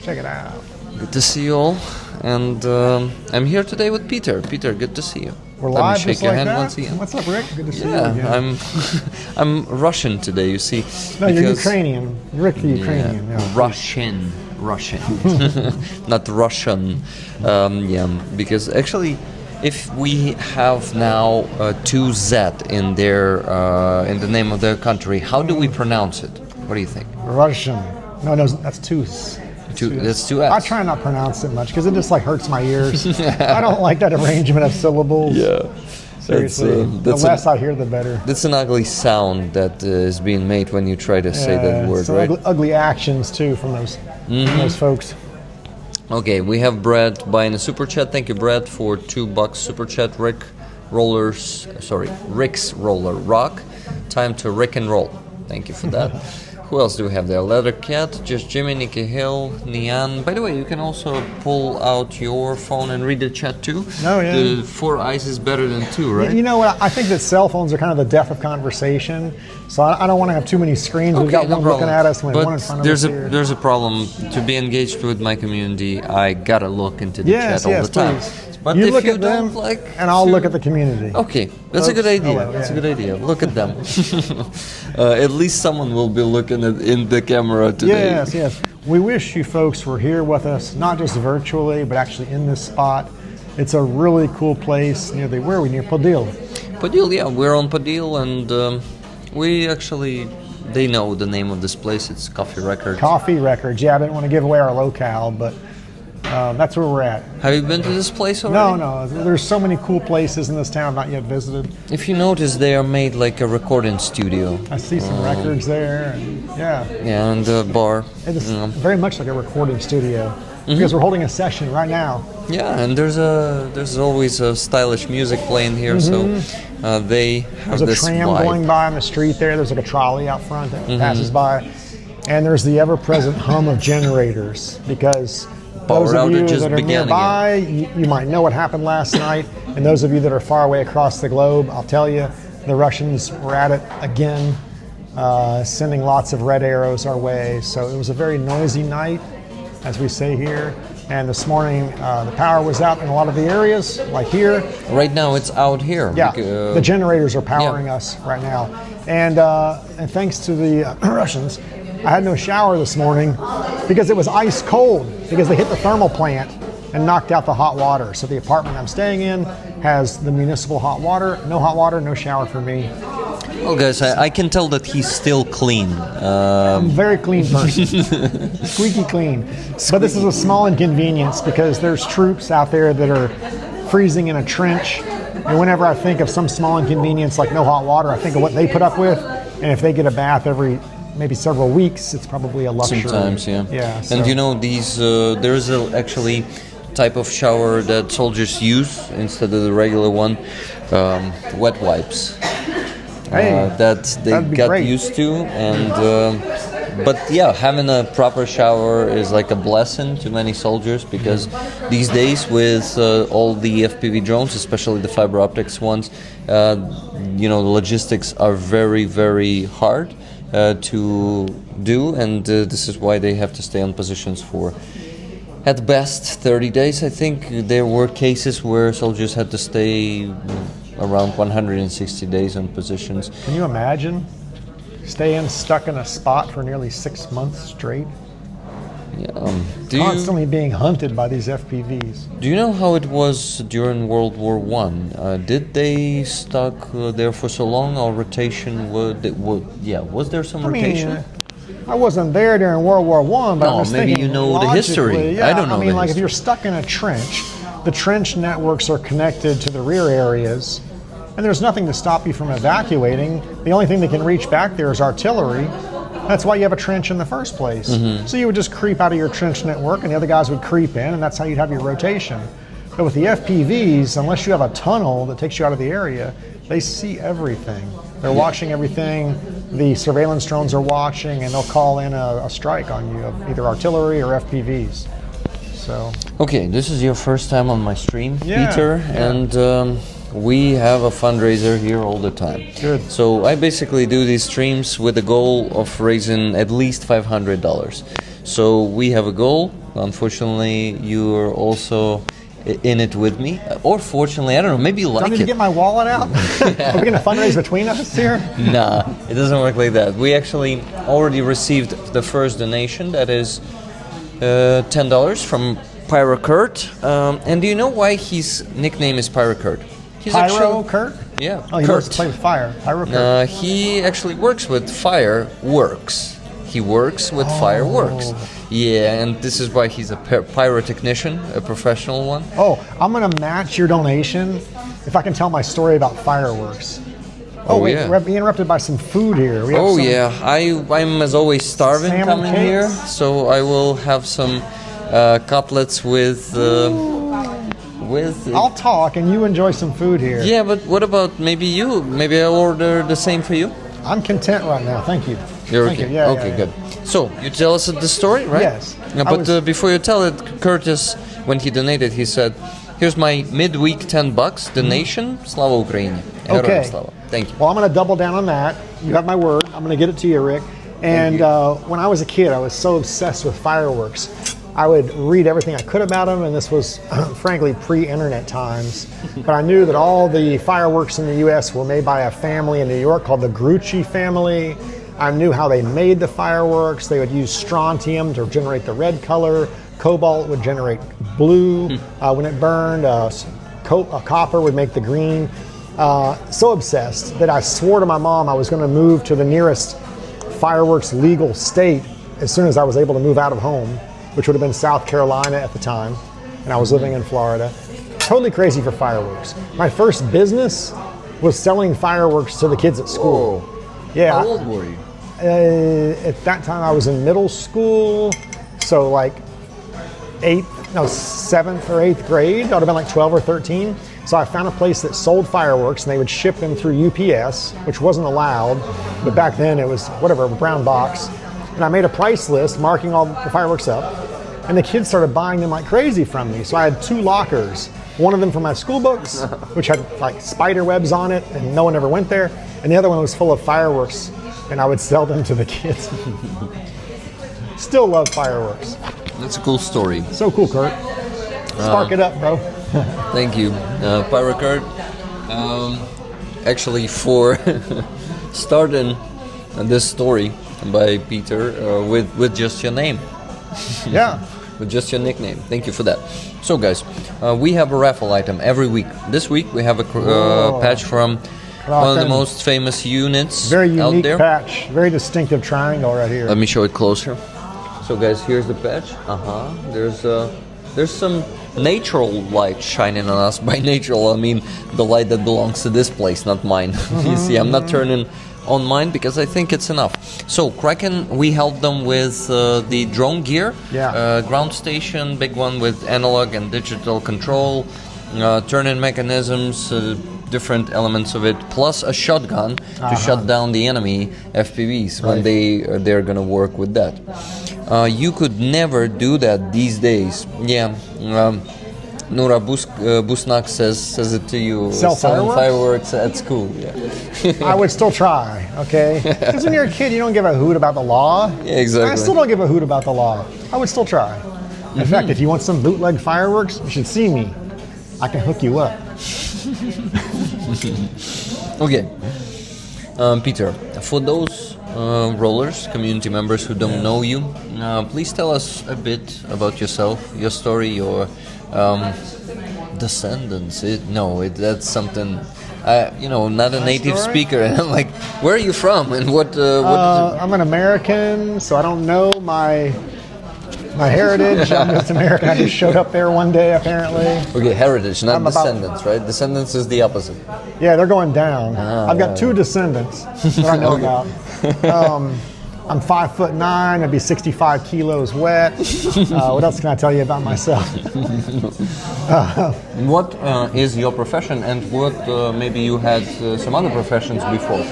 Check it out. Good to see you all, and I'm here today with Peter. Peter, good to see you. We're Let live me shake just your like hand that? once again. What's up, Rick? Good to see you Yeah, again. I'm Russian today. You see, No, you're because- Ukrainian. Rick the Ukrainian. Yeah. Russian, not Russian. Because actually, if we have now two Z in in the name of their country, how do we pronounce it? What do you think? Russian. No, that's two. That's two S. I try not to pronounce it much because it just like hurts my ears. I don't like that arrangement of syllables. Yeah. Seriously. The less I hear, the better. That's an ugly sound that is being made when you try to say that word, some right? ugly actions too from those folks. Okay, we have Brett buying a super chat. Thank you, Brett, for $2 super chat. Rick's Roller Rock. Time to Rick and roll. Thank you for that. Who else do we have there? Leather Cat, Just Jimmy, Nikki Hill, Nian. By the way, you can also pull out your phone and read the chat too. Oh, yeah. The 4 eyes is better than 2, right? You know what? I think that cell phones are kind of the death of conversation. So I don't want to have too many screens. We've got one looking at us and one in front of us here. There's a problem. To be engaged with my community, I gotta look into the chat all the time. Please. But you if look you at don't them, like, and I'll look at the community. Okay, that's a good idea. Hello, That's a yeah. good idea. Look at them. At least someone will be looking in the camera today. Yes. We wish you folks were here with us, not just virtually, but actually in this spot. It's a really cool place near where are we? Near Podil. Podil, yeah, we're on Podil, and they know the name of this place. It's Coffee Records. Coffee Records. Yeah, I didn't want to give away our locale, but that's where we're at. Have you been to this place already? No. There's so many cool places in this town I've not yet visited. If you notice, they are made like a recording studio. I see some records there. And Yeah, and a bar. it is very much like a recording studio because we're holding a session right now. Yeah, and there's always a stylish music playing here, so they have There's a this tram vibe. going by on the street there. There's like a trolley out front that passes by. And there's the ever-present hum of generators because those Power of you outages that are began nearby, you might know what happened last night. And those of you that are far away across the globe, I'll tell you, the Russians were at it again, sending lots of red arrows our way. So it was a very noisy night, as we say here. And this morning, the power was out in a lot of the areas, like here. Right now, it's out here. Yeah, the generators are powering us right now. And thanks to the Russians, I had no shower this morning because it was ice cold because they hit the thermal plant and knocked out the hot water. So the apartment I'm staying in has the municipal hot water. No hot water, no shower for me. Well, guys, I can tell that he's still clean. I'm a very clean person. Squeaky clean. But this is a small inconvenience because there's troops out there that are freezing in a trench. And whenever I think of some small inconvenience like no hot water, I think of what they put up with. And if they get a bath every maybe several weeks, it's probably a luxury. Sometimes, yeah. Yeah. And you know, there's actually type of shower that soldiers use instead of the regular one, wet wipes. Hey, that they that'd be got great. used to, and but yeah, having a proper shower is like a blessing to many soldiers because these days with all the FPV drones, especially the fiber optics ones, the logistics are very, very hard to do, and this is why they have to stay on positions for at best 30 days. I think there were cases where soldiers had to stay around 160 days on positions. Can you imagine staying stuck in a spot for nearly 6 months straight? Yeah. Constantly being hunted by these FPVs. Do you know how it was during World War One? Did they stuck there for so long? Or rotation? Was there some rotation? I wasn't there during World War One, but No, I'm just maybe thinking you know the history. logically, yeah, I don't know I mean, the like if history. you're stuck in a trench, the trench networks are connected to the rear areas, and there's nothing to stop you from evacuating. The only thing that can reach back there is artillery. That's why you have a trench in the first place. So you would just creep out of your trench network, and the other guys would creep in, and that's how you'd have your rotation. But with the FPVs, unless you have a tunnel that takes you out of the area, they see everything. They're watching everything. The surveillance drones are watching, and they'll call in a strike on you of either artillery or FPVs. So Okay, this is your first time on my stream, Yeah, Peter, yeah. and we have a fundraiser here all the time. Good. So I basically do these streams with the goal of raising at least $500. So we have a goal Unfortunately, you're also in it with me. Or fortunately, I don't know, maybe you Do I like need to it. get my wallet out? Are we going to fundraise between us here? Nah, it doesn't work like that. We actually already received the first donation, that is $10 from Pyro Kurt. And do you know why his nickname is Pyro Kurt? He's Pyro Kurt? Yeah, Oh, he Kurt. loves to play with fire. Pyro Kurt. He actually works with fireworks. He works with fireworks. Yeah, and this is why he's a pyrotechnician, a professional one. Oh, I'm going to match your donation if I can tell my story about fireworks. Oh, wait, yeah. we're being interrupted by some food here. We have Oh some- yeah, I'm as always starving Salmon coming cakes? here, so I will have some cutlets with. I'll talk and you enjoy some food here. Yeah, but what about maybe you? Maybe I'll order the same for you. I'm content right now. Thank you. You're Thank okay. you. Yeah, okay, yeah, good. So you tell us the story, right? Yes. Yeah, I but was- before you tell it, Curtis, when he donated, he said, "Here's my midweek $10 donation. Slava Ukraini." Heroям Okay. Slava. Thank you. Well, I'm going to double down on that. You have my word. I'm going to get it to you, Rick. And when I was a kid, I was so obsessed with fireworks. I would read everything I could about them, and this was, frankly, pre-internet times. But I knew that all the fireworks in the U.S. were made by a family in New York called the Grucci family. I knew how they made the fireworks. They would use strontium to generate the red color. Cobalt would generate blue when it burned. Copper would make the green. So obsessed that I swore to my mom I was going to move to the nearest fireworks legal state as soon as I was able to move out of home, which would have been South Carolina at the time, and I was living in Florida. Totally crazy for fireworks. My first business was selling fireworks to the kids at school. Yeah. How old were you? At that time, I was in middle school, so like seventh or eighth grade. I would have been like 12 or 13. So I found a place that sold fireworks, and they would ship them through UPS, which wasn't allowed, but back then it was whatever, a brown box. And I made a price list marking all the fireworks up, and the kids started buying them like crazy from me. So I had 2 lockers, one of them for my school books, which had like spider webs on it, and no one ever went there, and the other one was full of fireworks, and I would sell them to the kids. Still love fireworks. That's a cool story. So cool, Kurt. Spark it up, bro. Thank you, Pyro Kurt. Actually, for starting this story by Peter with just your name, Yeah. with just your nickname. Thank you for that. So, guys, we have a raffle item every week. This week we have a patch from one of the Kraken. most famous units Very out unique there. patch. Very distinctive triangle right here. Let me show it closer. So, guys, here's the patch. There's some natural light shining on us. By natural, I mean the light that belongs to this place, not mine. You see, I'm not turning on mine because I think it's enough. So, Kraken, we helped them with the drone gear. Yeah. Ground station, big one with analog and digital control, turn-in mechanisms, different elements of it, plus a shotgun to shut down the enemy FPVs when they're gonna work with that. You could never do that these days. Yeah. Nura Busnak says it to you. Sell selling fireworks? at school. Yeah. I would still try, okay? Because when you're a kid, you don't give a hoot about the law. Yeah, exactly. I still don't give a hoot about the law. I would still try. In fact, if you want some bootleg fireworks, you should see me. I can hook you up. Okay. Peter, for those rollers, community members who don't know you, please tell us a bit about yourself, your story, your descendants. That's something. Not a native story? speaker. And I'm like, where are you from? And what? I'm an American, so I don't know my heritage. I'm just American. I just showed up there one day, apparently. Okay, heritage, not I'm about- descendants, right? Descendants is the opposite. Yeah, they're going down. I've got 2 descendants that I know about. I'm 5'9". I'd be 65 kilos wet. What else can I tell you about myself? What is your profession, and what maybe you had some other professions before?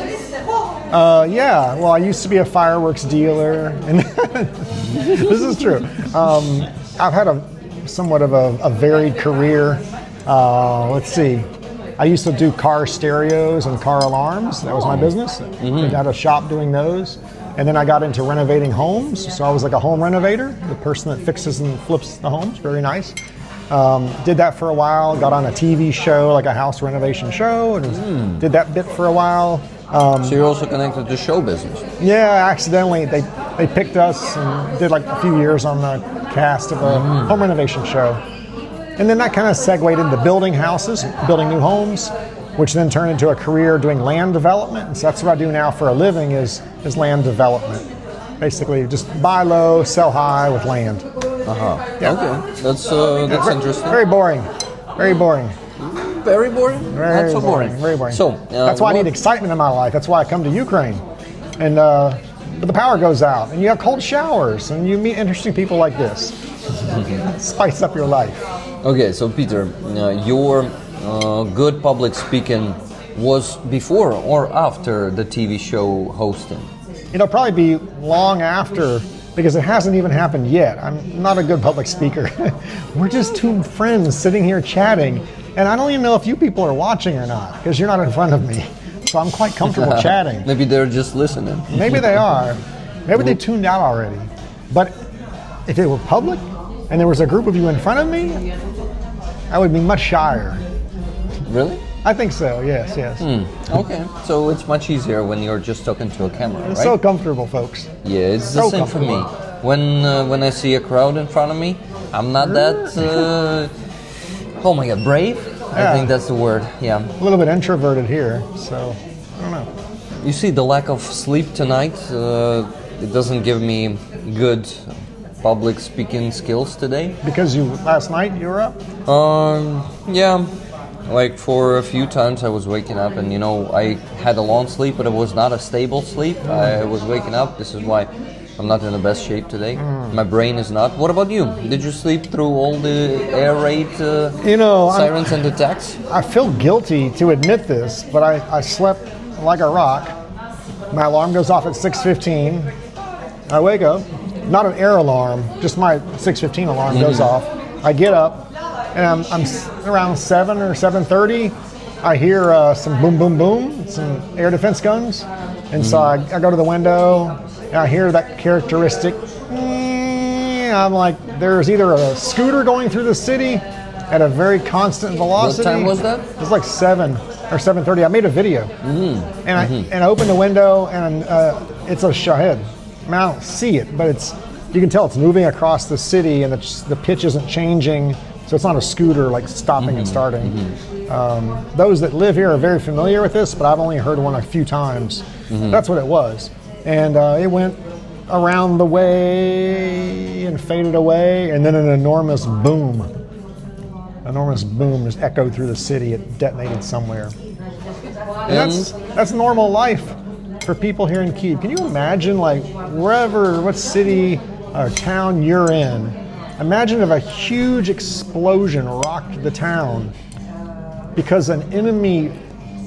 Yeah, well, I used to be a fireworks dealer, and this is true. I've had somewhat of a varied career. Let's see. I used to do car stereos and car alarms. That was my business. I had a shop doing those. And then I got into renovating homes. So I was like a home renovator, the person that fixes and flips the homes. Very nice. Did that for a while. Got on a TV show, like a house renovation show, and did that bit for a while. So you're also connected to show business. Yeah, accidentally they picked us and did like a few years on the cast of a home renovation show. And then that kind of segued into building houses, building new homes, which then turned into a career doing land development. And so that's what I do now for a living is land development. Basically, just buy low, sell high with land. Yeah. Okay, that's interesting. Very boring. Very boring. Very boring. Very Not so boring. Very boring. So that's why I need excitement in my life. That's why I come to Ukraine. And but the power goes out, and you have cold showers, and you meet interesting people like this. Spice up your life. Okay, so Peter, your good public speaking was before or after the TV show hosting? It'll probably be long after, because it hasn't even happened yet. I'm not a good public speaker. We're just two friends sitting here chatting, and I don't even know if you people are watching or not, because you're not in front of me. So I'm quite comfortable chatting. Maybe they're just listening. Maybe they are. Maybe they tuned out already. But if it were public and there was a group of you in front of me, I would be much shyer. Really? I think so, yes. Okay, so it's much easier when you're just talking to a camera, right? It's so comfortable, folks. Yeah, it's the So same for me. comfortable. When I see a crowd in front of me, I'm not that. Oh my God, brave. I Yeah. think that's the word. Yeah. A little bit introverted here, so I don't know. You see, the lack of sleep tonight, it doesn't give me good public speaking skills today. Because last night you were up? Yeah. Like for a few times I was waking up and I had a long sleep, but it was not a stable sleep. I was waking up. This is why I'm not in the best shape today. My brain is not. What about you? Did you sleep through all the air raid sirens and attacks? I feel guilty to admit this, but I slept like a rock. My alarm goes off at 6:15. I wake up, not an air alarm, just my 6:15 alarm goes off. I get up, and I'm around 7 or 7:30. I hear some boom, boom, boom, some air defense guns. And so I go to the window, and I hear that characteristic. I'm like, there's either a scooter going through the city at a very constant velocity. What time was that? It was like 7 or 7:30. I made a video. And I opened the window, and it's a Shahed. I mean, I don't see it, but you can tell it's moving across the city, and the pitch isn't changing. So it's not a scooter like stopping and starting. Those that live here are very familiar with this, but I've only heard one a few times. That's what it was. And it went around the way and faded away, and then an enormous boom just echoed through the city. It detonated somewhere. And that's normal life for people here in Kyiv. Can you imagine, like, what city or town you're in? Imagine if a huge explosion rocked the town because an enemy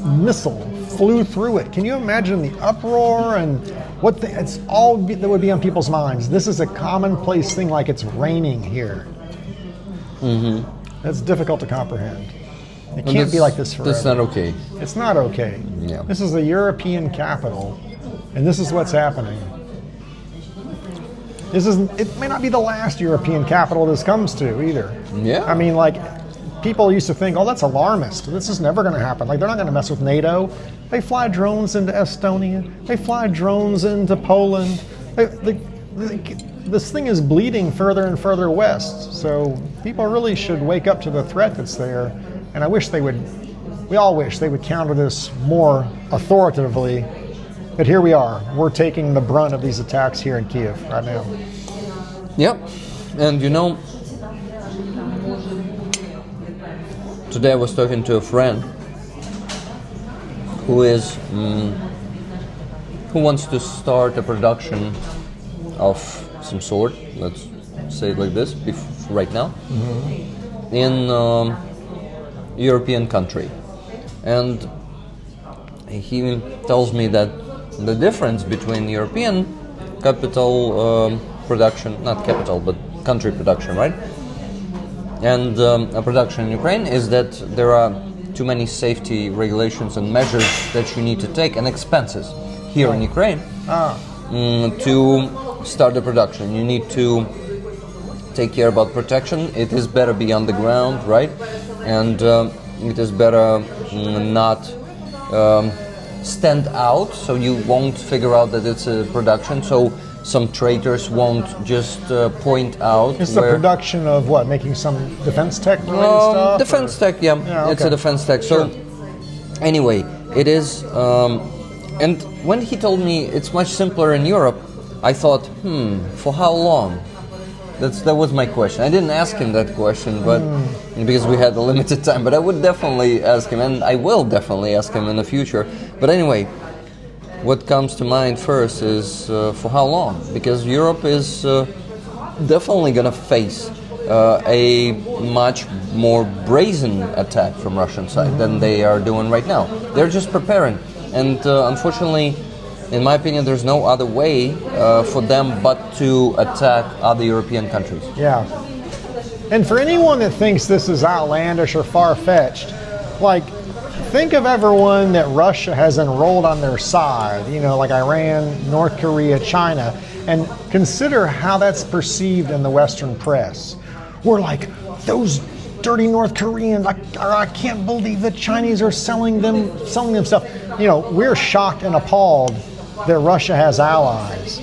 missile flew through it. Can you imagine the uproar and it's all that would be on people's minds? This is a commonplace thing, like it's raining here. That's difficult to comprehend. It can't be like this forever. That's not okay. It's not okay. Yeah. This is a European capital, and this is what's happening. It may not be the last European capital this comes to either. Yeah. I mean, like, people used to think, oh, that's alarmist. This is never going to happen. Like, they're not going to mess with NATO. They fly drones into Estonia. They fly drones into Poland. This thing is bleeding further and further west. So people really should wake up to the threat that's there. And I wish we all wish they would counter this more authoritatively. But here we are. We're taking the brunt of these attacks here in Kyiv right now. Yep. And today I was talking to a friend who wants to start a production of some sort, let's say it like this, right now, in European country. And he tells me that the difference between European capital production, not capital, but country production, right? And a production in Ukraine is that there are too many safety regulations and measures that you need to take, and expenses. Here in Ukraine, to start the production. You need to take care about protection. It is better be on the ground, right? And it is better not stand out, so you won't figure out that it's a production. So some traitors won't just point out. It's the production of what? Making some defense tech related stuff? Defense tech, yeah. It's a defense tech. So anyway, it is. And when he told me it's much simpler in Europe, I thought, for how long? That was my question. I didn't ask him that question, but because we had a limited time. But I would definitely ask him, and I will definitely ask him in the future. But anyway, what comes to mind first is for how long? Because Europe is definitely going to face a much more brazen attack from Russian side than they are doing right now. They're just preparing, and unfortunately, in my opinion, there's no other way for them but to attack other European countries. Yeah. And for anyone that thinks this is outlandish or far-fetched, like, think of everyone that Russia has enrolled on their side, like Iran, North Korea, China, and consider how that's perceived in the Western press. We're like, those dirty North Koreans, I can't believe the Chinese are selling them stuff. We're shocked and appalled that Russia has allies.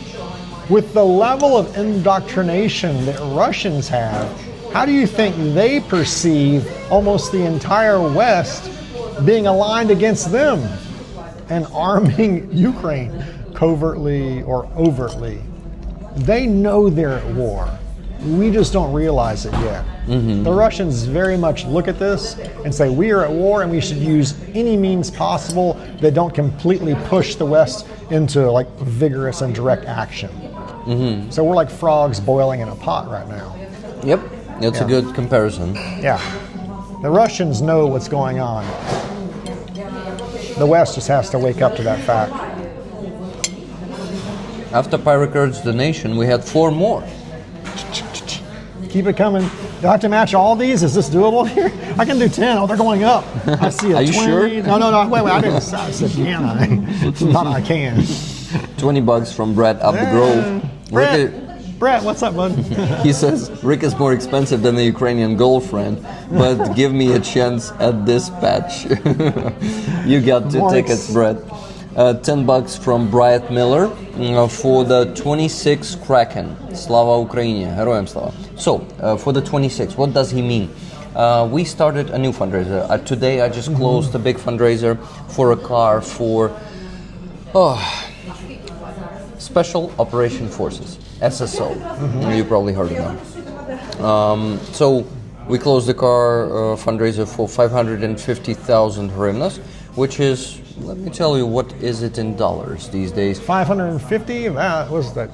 With the level of indoctrination that Russians have, how do you think they perceive almost the entire West being aligned against them and arming Ukraine covertly or overtly? They know they're at war. We just don't realize it yet. The Russians very much look at this and say, we are at war and we should use any means possible that don't completely push the West into like vigorous and direct action. So we're like frogs boiling in a pot right now. Yep, that's a good comparison. Yeah. The Russians know what's going on. The West just has to wake up to that fact. After Pyrocards donation, we had 4 more. Keep it coming. Do I have to match all these? Is this doable here? I can do 10. Oh, they're going up. I see a 20. Are you sure? No. Wait. I didn't say. I said, can I? Not I can. $20 from Brett up the Grove. Brett, what's up, bud? He says, Rick is more expensive than the Ukrainian girlfriend, but give me a chance at this patch. You got 2 tickets, Brett. $10 from Bryant Miller for the 26 Kraken. Slava Ukraini. Героям слава. So, for the 26, what does he mean? We started a new fundraiser. Today I just closed a big fundraiser for a car for Special Operation Forces, SSO. You probably heard of them. So we closed the car fundraiser for 550,000 hryvnias, which is, let me tell you, what is it in dollars these days? 550? What was that?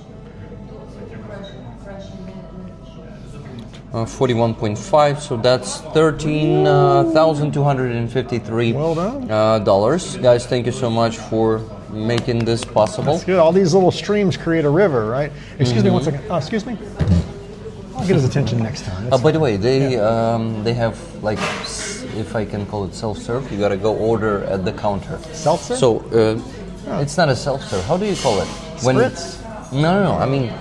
41.5, so that's $13,253. Well done. Dollars. Guys, thank you so much for making this possible. That's good. All these little streams create a river, right? Excuse me one second. Excuse me? I'll get his attention next time. By the way, they have, like, if I can call it self-serve, you gotta go order at the counter. Self-serve? So, it's not a self-serve. How do you call it? Spritz? No. I mean,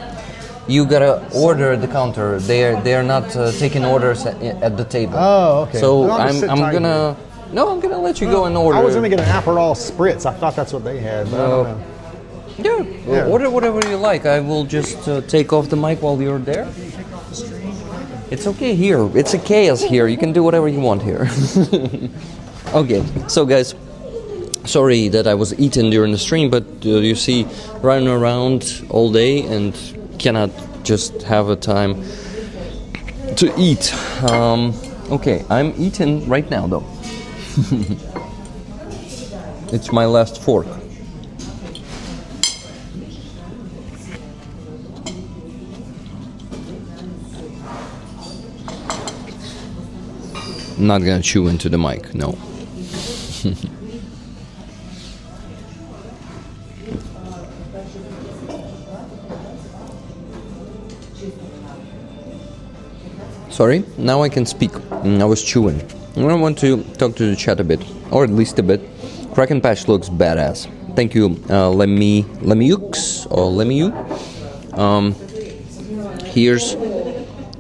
you gotta order at the counter. They're not taking orders at the table. Oh, okay. So Well, I'm gonna let you go and order. I was gonna get an Aperol Spritz. I thought that's what they had, but I don't know. Yeah, order whatever you like. I will just take off the mic while you're there. It's okay here. It's a chaos here. You can do whatever you want here. Okay, so guys, sorry that I was eating during the stream, but you see, running around all day and cannot just have a time to eat. Okay, I'm eating right now though. It's my last fork. Not gonna chew into the mic, no. Sorry, now I can speak. I was chewing. I want to talk to the chat a bit, or at least a bit. Kraken patch looks badass. Thank you, Lemieux or Lemieux.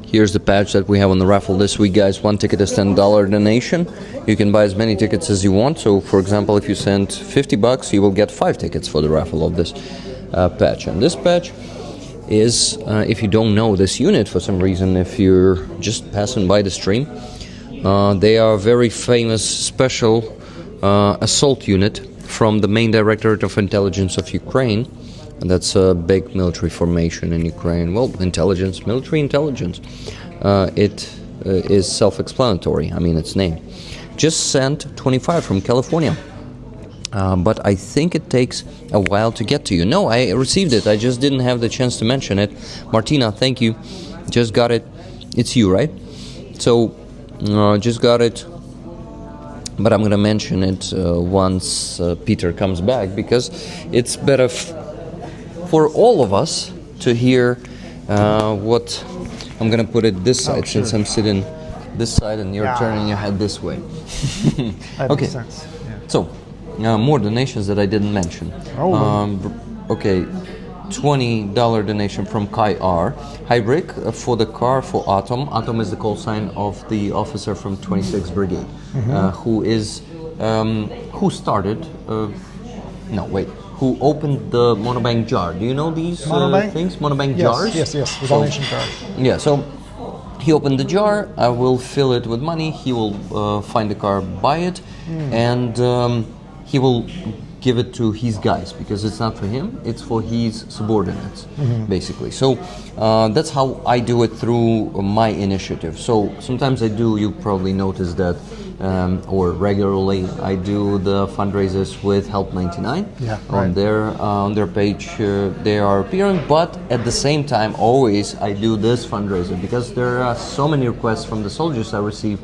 Here's the patch that we have on the raffle this week, guys. One ticket is $10 donation. You can buy as many tickets as you want. So, for example, if you send $50, you will get 5 tickets for the raffle of this patch. And this patch is, if you don't know this unit for some reason, if you're just passing by the stream, they are a very famous special assault unit from the main Directorate of Intelligence of Ukraine. And that's a big military formation in Ukraine. Well, intelligence, military intelligence. It is self-explanatory. I mean, its name. Just sent 25 from California. But I think it takes a while to get to you. No, I received it. I just didn't have the chance to mention it. Martina, thank you. Just got it. It's you, right? So, just got it. But I'm going to mention it once Peter comes back, because it's better for all of us to hear what... I'm going to put it this side, sure. since I'm sitting this side and you're turning your head this way. That Okay, makes sense. Yeah. so more donations that I didn't mention. Okay, $20 donation from Kai R. Hi Rick, for the car for Atom. Atom is the call sign of the officer from 26th Brigade, who started, who opened the monobank jar. Do you know these things? Monobank jars? Yes, with donation jars. Yeah, so he opened the jar, I will fill it with money, he will find the car, buy it, and he will give it to his guys, because it's not for him, it's for his subordinates, basically. So that's how I do it through my initiative. So sometimes I do, you probably noticed that, or regularly, I do the fundraisers with Help 99. Yeah, right. On their page, they are appearing, but at the same time, always I do this fundraiser, because there are so many requests from the soldiers I receive.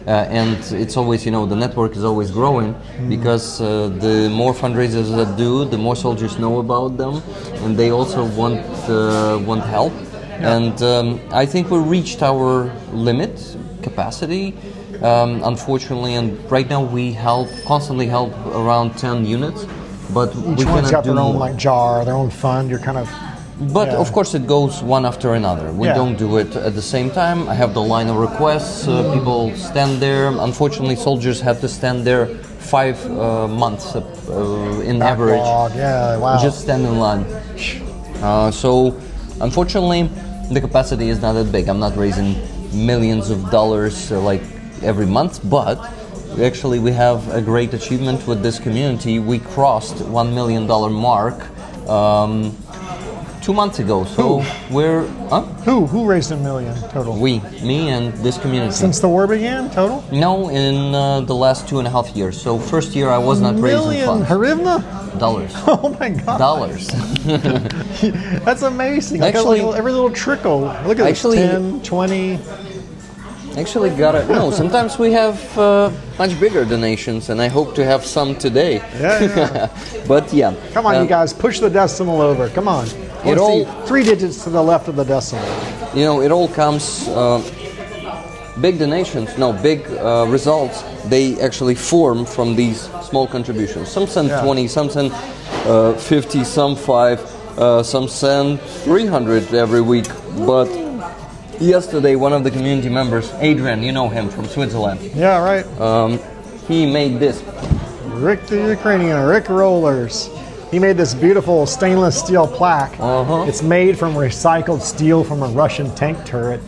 And it's always, the network is always growing, because the more fundraisers that do, the more soldiers know about them, and they also want help. Yeah. And I think we reached our limit capacity, unfortunately. And right now we constantly help around 10 units, but each one's got their own jar, their own fund. You're kind of. But of course it goes one after another. We don't do it at the same time. I have the line of requests. People stand there. Unfortunately, soldiers have to stand there 5 months in average. Yeah, wow. Just stand in line. So, unfortunately, the capacity is not that big. I'm not raising millions of dollars like every month, but actually we have a great achievement with this community. We crossed $1 million mark 2 months ago, so we're... Who raised $1 million total? Me and this community. Since the war began, total? No, in the last 2.5 years. So first year I was not raising funds. Hryvnia? Dollars. Oh my God. Dollars. That's amazing. Actually, every little trickle. Look at this, 10, 20... Actually got it. No, sometimes we have much bigger donations, and I hope to have some today. Yeah. But yeah. Come on, you guys, push the decimal over. Come on. It all 3 digits to the left of the decimal. It all comes. Big donations, big results. They actually form from these small contributions. Some send 20, some send 50, some 5, some send 300 every week, but. Yesterday, one of the community members, Adrian, you know him from Switzerland. Yeah, right. He made this. Rick the Ukrainian, Rick Rollers. He made this beautiful stainless steel plaque. It's made from recycled steel from a Russian tank turret.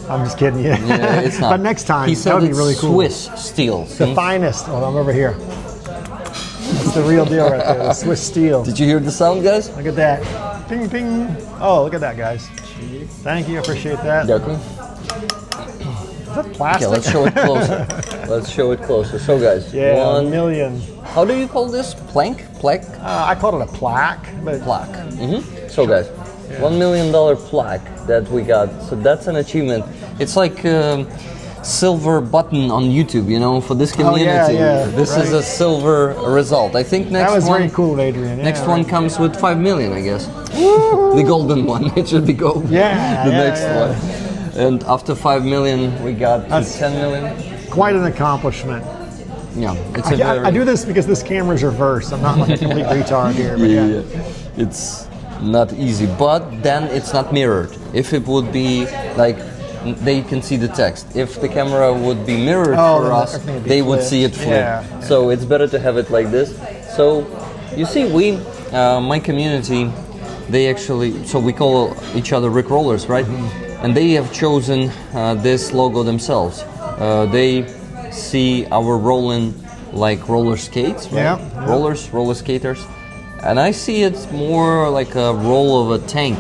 I'm just kidding you. Yeah, it's not. But next time, he said that would be really cool. Swiss steel. The finest. Oh, I'm over here. That's the real deal right there, the Swiss steel. Did you hear the sound, guys? Look at that. Ping, ping. Oh, look at that, guys. Thank you, appreciate that. Дякую. Is that plastic? Okay, let's show it closer. So, guys, 1 million. How do you call this? Plaque? I called it a plaque. But plaque. So, guys, $1 million plaque that we got. So that's an achievement. It's like silver button on YouTube, for this community. This is a silver result. I think next one. That was very cool, Adrian. Next one comes with 5 million, I guess. The golden one. It should be gold. Yeah. The next one. And after 5 million, we got 10 million. Quite an accomplishment. Yeah, it's a very... I do this because this camera's reversed. I'm not like a complete retard here. But yeah. It's not easy, but then it's not mirrored. If it would be like they can see the text. If the camera would be mirrored for then us, everything would be they would flipped. see it flip. Yeah. So it's better to have it like this. So you see, my community, they actually, so we call each other Rick Rollers, right? Mm-hmm. And they have chosen this logo themselves. They see our rolling like roller skates, right? Yeah. Roller skaters. And I see it more like a roll of a tank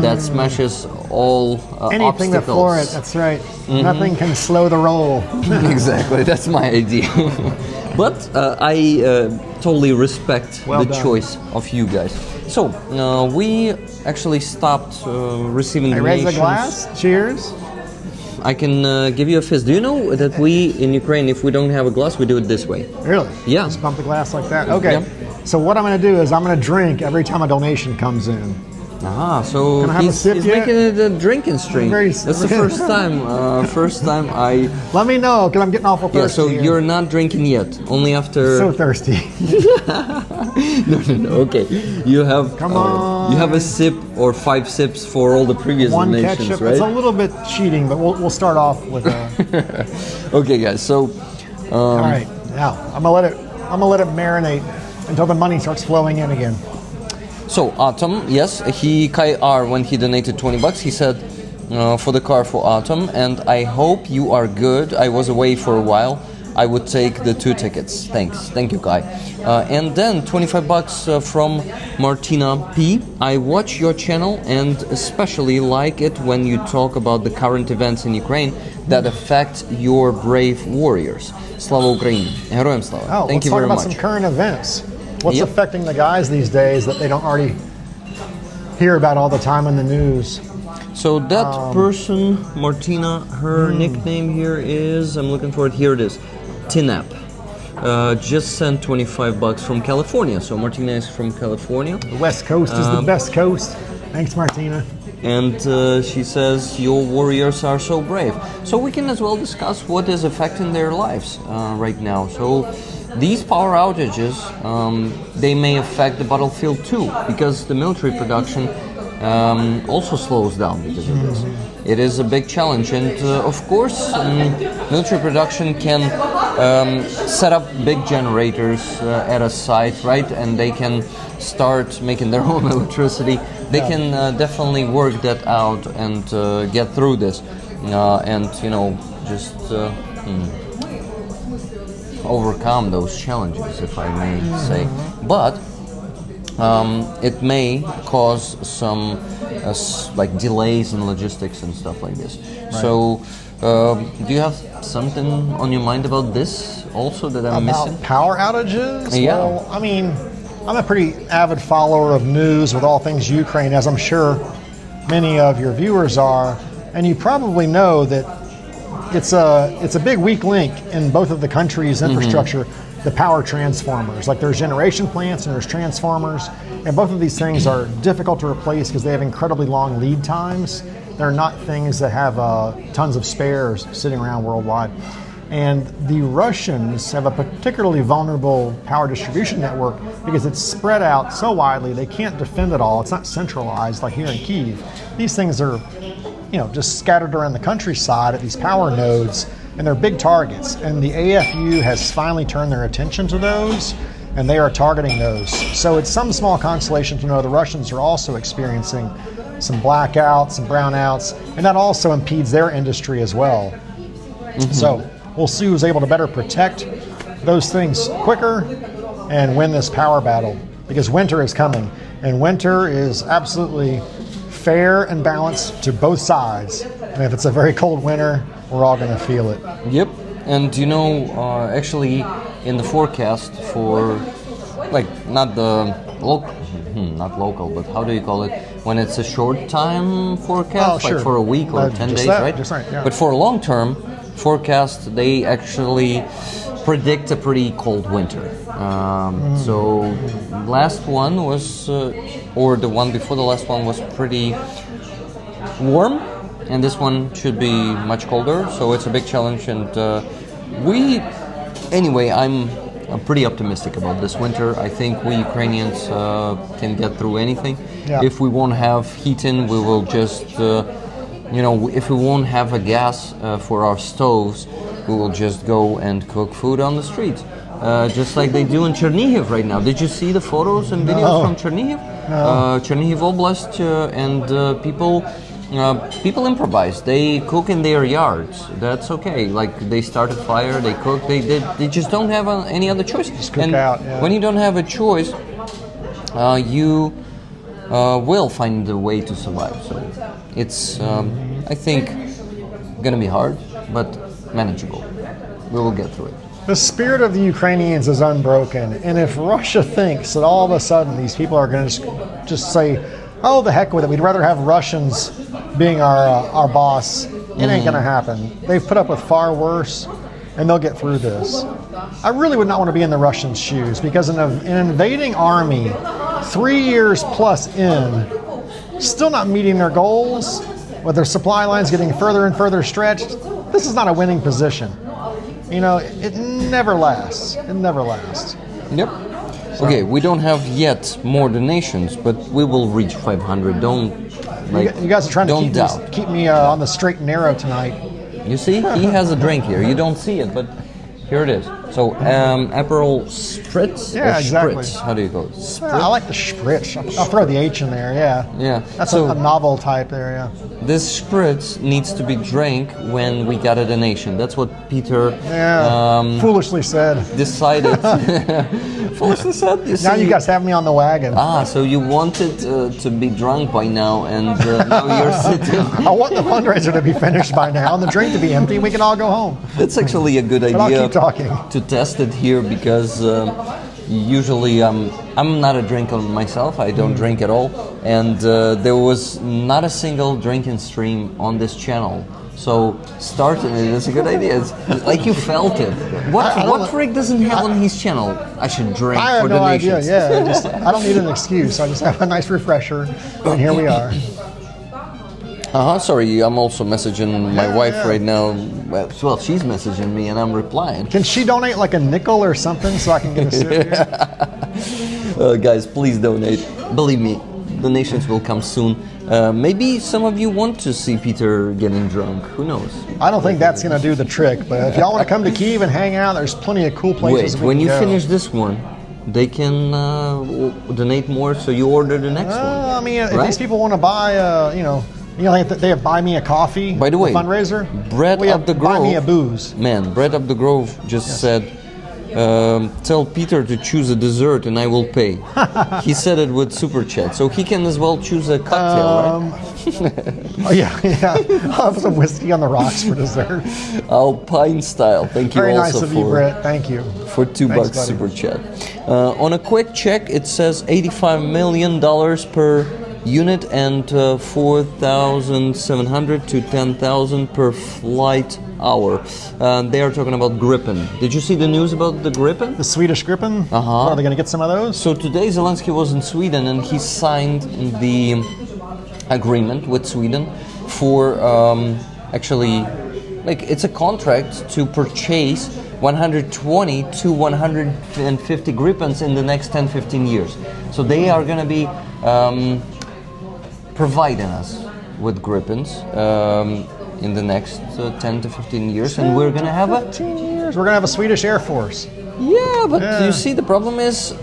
that smashes all Anything that obstacles. floor it, that's right. Nothing can slow the roll. Exactly, that's my idea. But I totally respect Well the done. choice of you guys. So we actually stopped receiving I raise donations. the glass. Cheers. I can give you a fist. Do you know that we in Ukraine, if we don't have a glass, we do it this way? Really? Yeah. Just bump the glass like that. Okay. Yeah. So what I'm going to do is I'm going to drink every time a donation comes in. Ah, so Can I have a sip he's yet? making it a drinking stream. Very- That's the first time. First time I. Let me know, because I'm getting awful thirsty. Yeah, so here. you're not drinking yet. Only after. so thirsty. No. Okay, you have. Come on. You have a sip or 5 sips for all the previous One donations, ketchup. right? It's a little bit cheating, but we'll start off with. Okay, guys. So. All right. Now I'm gonna let it marinate until the money starts flowing in again. So Autumn, yes, Kai R, when he donated $20, he said for the car for Autumn, and I hope you are good. I was away for a while. I would take the 2 tickets. Thank you, Kai. And then $25 from Martina P. I watch your channel and especially like it when you talk about the current events in Ukraine that affect your brave warriors. Slava Ukraini. Героям слава. Oh, Thank let's you talk very about much. some current events. What's Yep. affecting the guys these days that they don't already hear about all the time in the news? So that person, Martina, her nickname here is, I'm looking for it, here it is, Tinap. Just sent $25 from California. So Martina is from California. The West Coast is the best coast. Thanks, Martina. And she says, your warriors are so brave. So we can as well discuss what is affecting their lives right now. So these power outages, they may affect the battlefield too, because the military production also slows down because of this. It is a big challenge, and of course, military production can set up big generators at a site, right? And they can start making their own electricity. They can definitely work that out and get through this, and just overcome those challenges, if I may say. But it may cause some like delays in logistics and stuff like this. Right. So, do you have something on your mind about this also that I'm About missing? power outages? Yeah. Well, I mean, I'm a pretty avid follower of news with all things Ukraine, as I'm sure many of your viewers are, and you probably know that it's a big weak link in both of the countries' infrastructure, the power transformers. Like there's generation plants and there's transformers, and both of these things are difficult to replace because they have incredibly long lead times. They're not things that have tons of spares sitting around worldwide. And the Russians have a particularly vulnerable power distribution network because it's spread out so widely they can't defend it all. It's not centralized like here in Kyiv. These things are, just scattered around the countryside at these power nodes, and they're big targets. And the AFU has finally turned their attention to those, and they are targeting those. So it's some small consolation to know the Russians are also experiencing some blackouts, some brownouts, and that also impedes their industry as well. So we'll see who's able to better protect those things quicker and win this power battle, because winter is coming, and winter is absolutely fair and balanced to both sides. And if it's a very cold winter, we're all going to feel it. Yep. And actually in the forecast for not local, but how do you call it when it's a short time forecast, sure. like for a week or 10 days, right? Just right, yeah. But for a long term forecast, they actually predict a pretty cold winter. So last one was, or the one before the last one was pretty warm, and this one should be much colder. So it's a big challenge, and we Anyway, I'm pretty optimistic about this winter. I think we Ukrainians can get through anything. Yeah. If we won't have heating, we will just, if we won't have a gas for our stoves, we will just go and cook food on the streets. Just like they do in Chernihiv right now. Did you see the photos and videos from Chernihiv? No. Chernihiv Oblast, and people improvise. They cook in their yards. That's okay. Like they start a fire, they cook. They just don't have any other choice. Just cook and out, yeah. when you don't have a choice, you will find a way to survive. So it's, I think, gonna be hard, but manageable. We will get through it. The spirit of the Ukrainians is unbroken, and if Russia thinks that all of a sudden these people are going to just say, "Oh, the heck with it, we'd rather have Russians being our boss," it ain't going to happen. They've put up with far worse, and they'll get through this. I really would not want to be in the Russians' shoes, because an invading army, 3 years plus in, still not meeting their goals, with their supply lines getting further and further stretched, this is not a winning position. You know, it never lasts. It never lasts. Yep. Okay, we don't have yet more donations, but we will reach 500. Don't You guys are trying to don't doubt. keep me on the straight and narrow tonight. You see, he has a drink here. You don't see it, but here it is. So, Aperol Spritz? Yeah, or exactly. Spritz? How do you call it? Spritz? I like the spritz. I'll throw the H in there, yeah. Yeah. That's So- a novel type there, yeah. This Spritz needs to be drank when we got a donation. That's what Peter Yeah, foolishly said. decided. Foolishly said? Now you guys have me on the wagon. Ah, so you wanted to be drunk by now, and now you're sitting. I want the fundraiser to be finished by now and the drink to be empty, and we can all go home. That's actually a good But I'll idea keep talking. to test it here, because usually I'm not a drinker myself. I don't drink at all, and there was not a single drinking stream on this channel. So starting it is a good idea. It's like you felt it. What Rick doesn't have on his channel? I should drink I have for no idea, donations. yeah. I don't need an excuse. I just have a nice refresher, and here we are. Sorry, I'm also messaging my wife yeah. right now. Well, she's messaging me and I'm replying. Can she donate like a nickel or something so I can get a sip here? Guys, please donate. Believe me, donations will come soon. Maybe some of you want to see Peter getting drunk. Who knows? I don't think that's going to do the trick, but if y'all want to come to Kyiv and hang out, there's plenty of cool places. Wait, we when can you go. finish this one, they can donate more, so you order the next one. I mean, if right? these people want to buy, they have buy me a coffee. By the way, fundraiser. Brett we have Up the buy me a Grove. booze. Man, Brett Up the Grove just said, tell Peter to choose a dessert and I will pay. He said it with Super Chat, so he can as well choose a cocktail, right? Oh yeah. I'll have some whiskey on the rocks for dessert. Alpine style. Thank you Very also nice of you, for Brett. Thank you. for $2 Thanks, buddy. Super Chat. On a quick check, it says $85 million per unit and 4,700 to 10,000 per flight hour. They are talking about Gripen. Did you see the news about the Gripen? The Swedish Gripen. Uh-huh. Are they going to get some of those? So today Zelensky was in Sweden and he signed the agreement with Sweden for it's a contract to purchase 120 to 150 Gripens in the next 10-15 years. So they are going to be providing us with Gripens in the next 10 to 15 years, and we're going to have 15 years. We're going to have a Swedish Air Force. Yeah, but Yeah. you see, the problem is,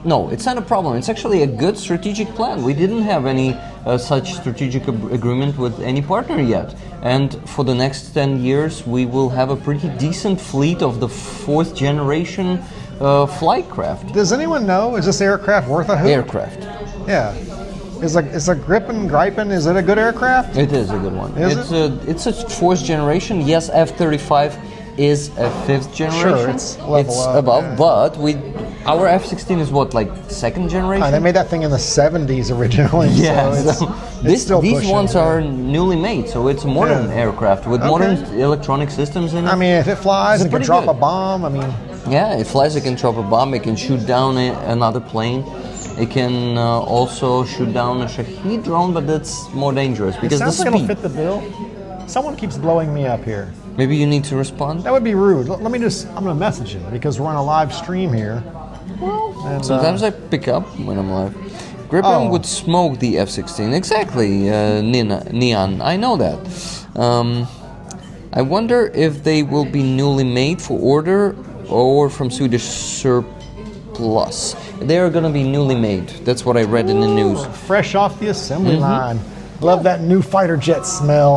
no, it's not a problem. It's actually a good strategic plan. We didn't have any such strategic agreement with any partner yet. And for the next 10 years, we will have a pretty decent fleet of the fourth generation flight craft. Does anyone know? Is this aircraft worth a hoot? Aircraft. Yeah. Is a Gripen, is it a good aircraft? It is a good one. Is It's a fourth generation. Yes, F-35 is a fifth generation. Sure, it's level up, above, yeah. but our F-16 is what, like second generation? They made that thing in the 70s originally. Yeah, so so it's still these pushing, ones yeah. are newly made, so it's a modern Yeah. aircraft with Okay. modern electronic systems in it. I mean, if it flies, It's it can pretty drop good. a bomb. I mean, Yeah, it flies, it can drop a bomb, it can shoot down another plane. It can also shoot down a Shahed drone, but that's more dangerous it because the sounds like it'll speed. fit the bill. Someone keeps blowing me up here. Maybe you need to respond. That would be rude. Let me just, I'm going to message him because we're on a live stream here. And, Sometimes I pick up when I'm live. Gripen would smoke the F-16. Exactly, Neon. I know that. I wonder if they will be newly made for order or from Swedish surplus. They are going to be newly made. That's what I read in the news. fresh off the assembly line. Love that new fighter jet smell.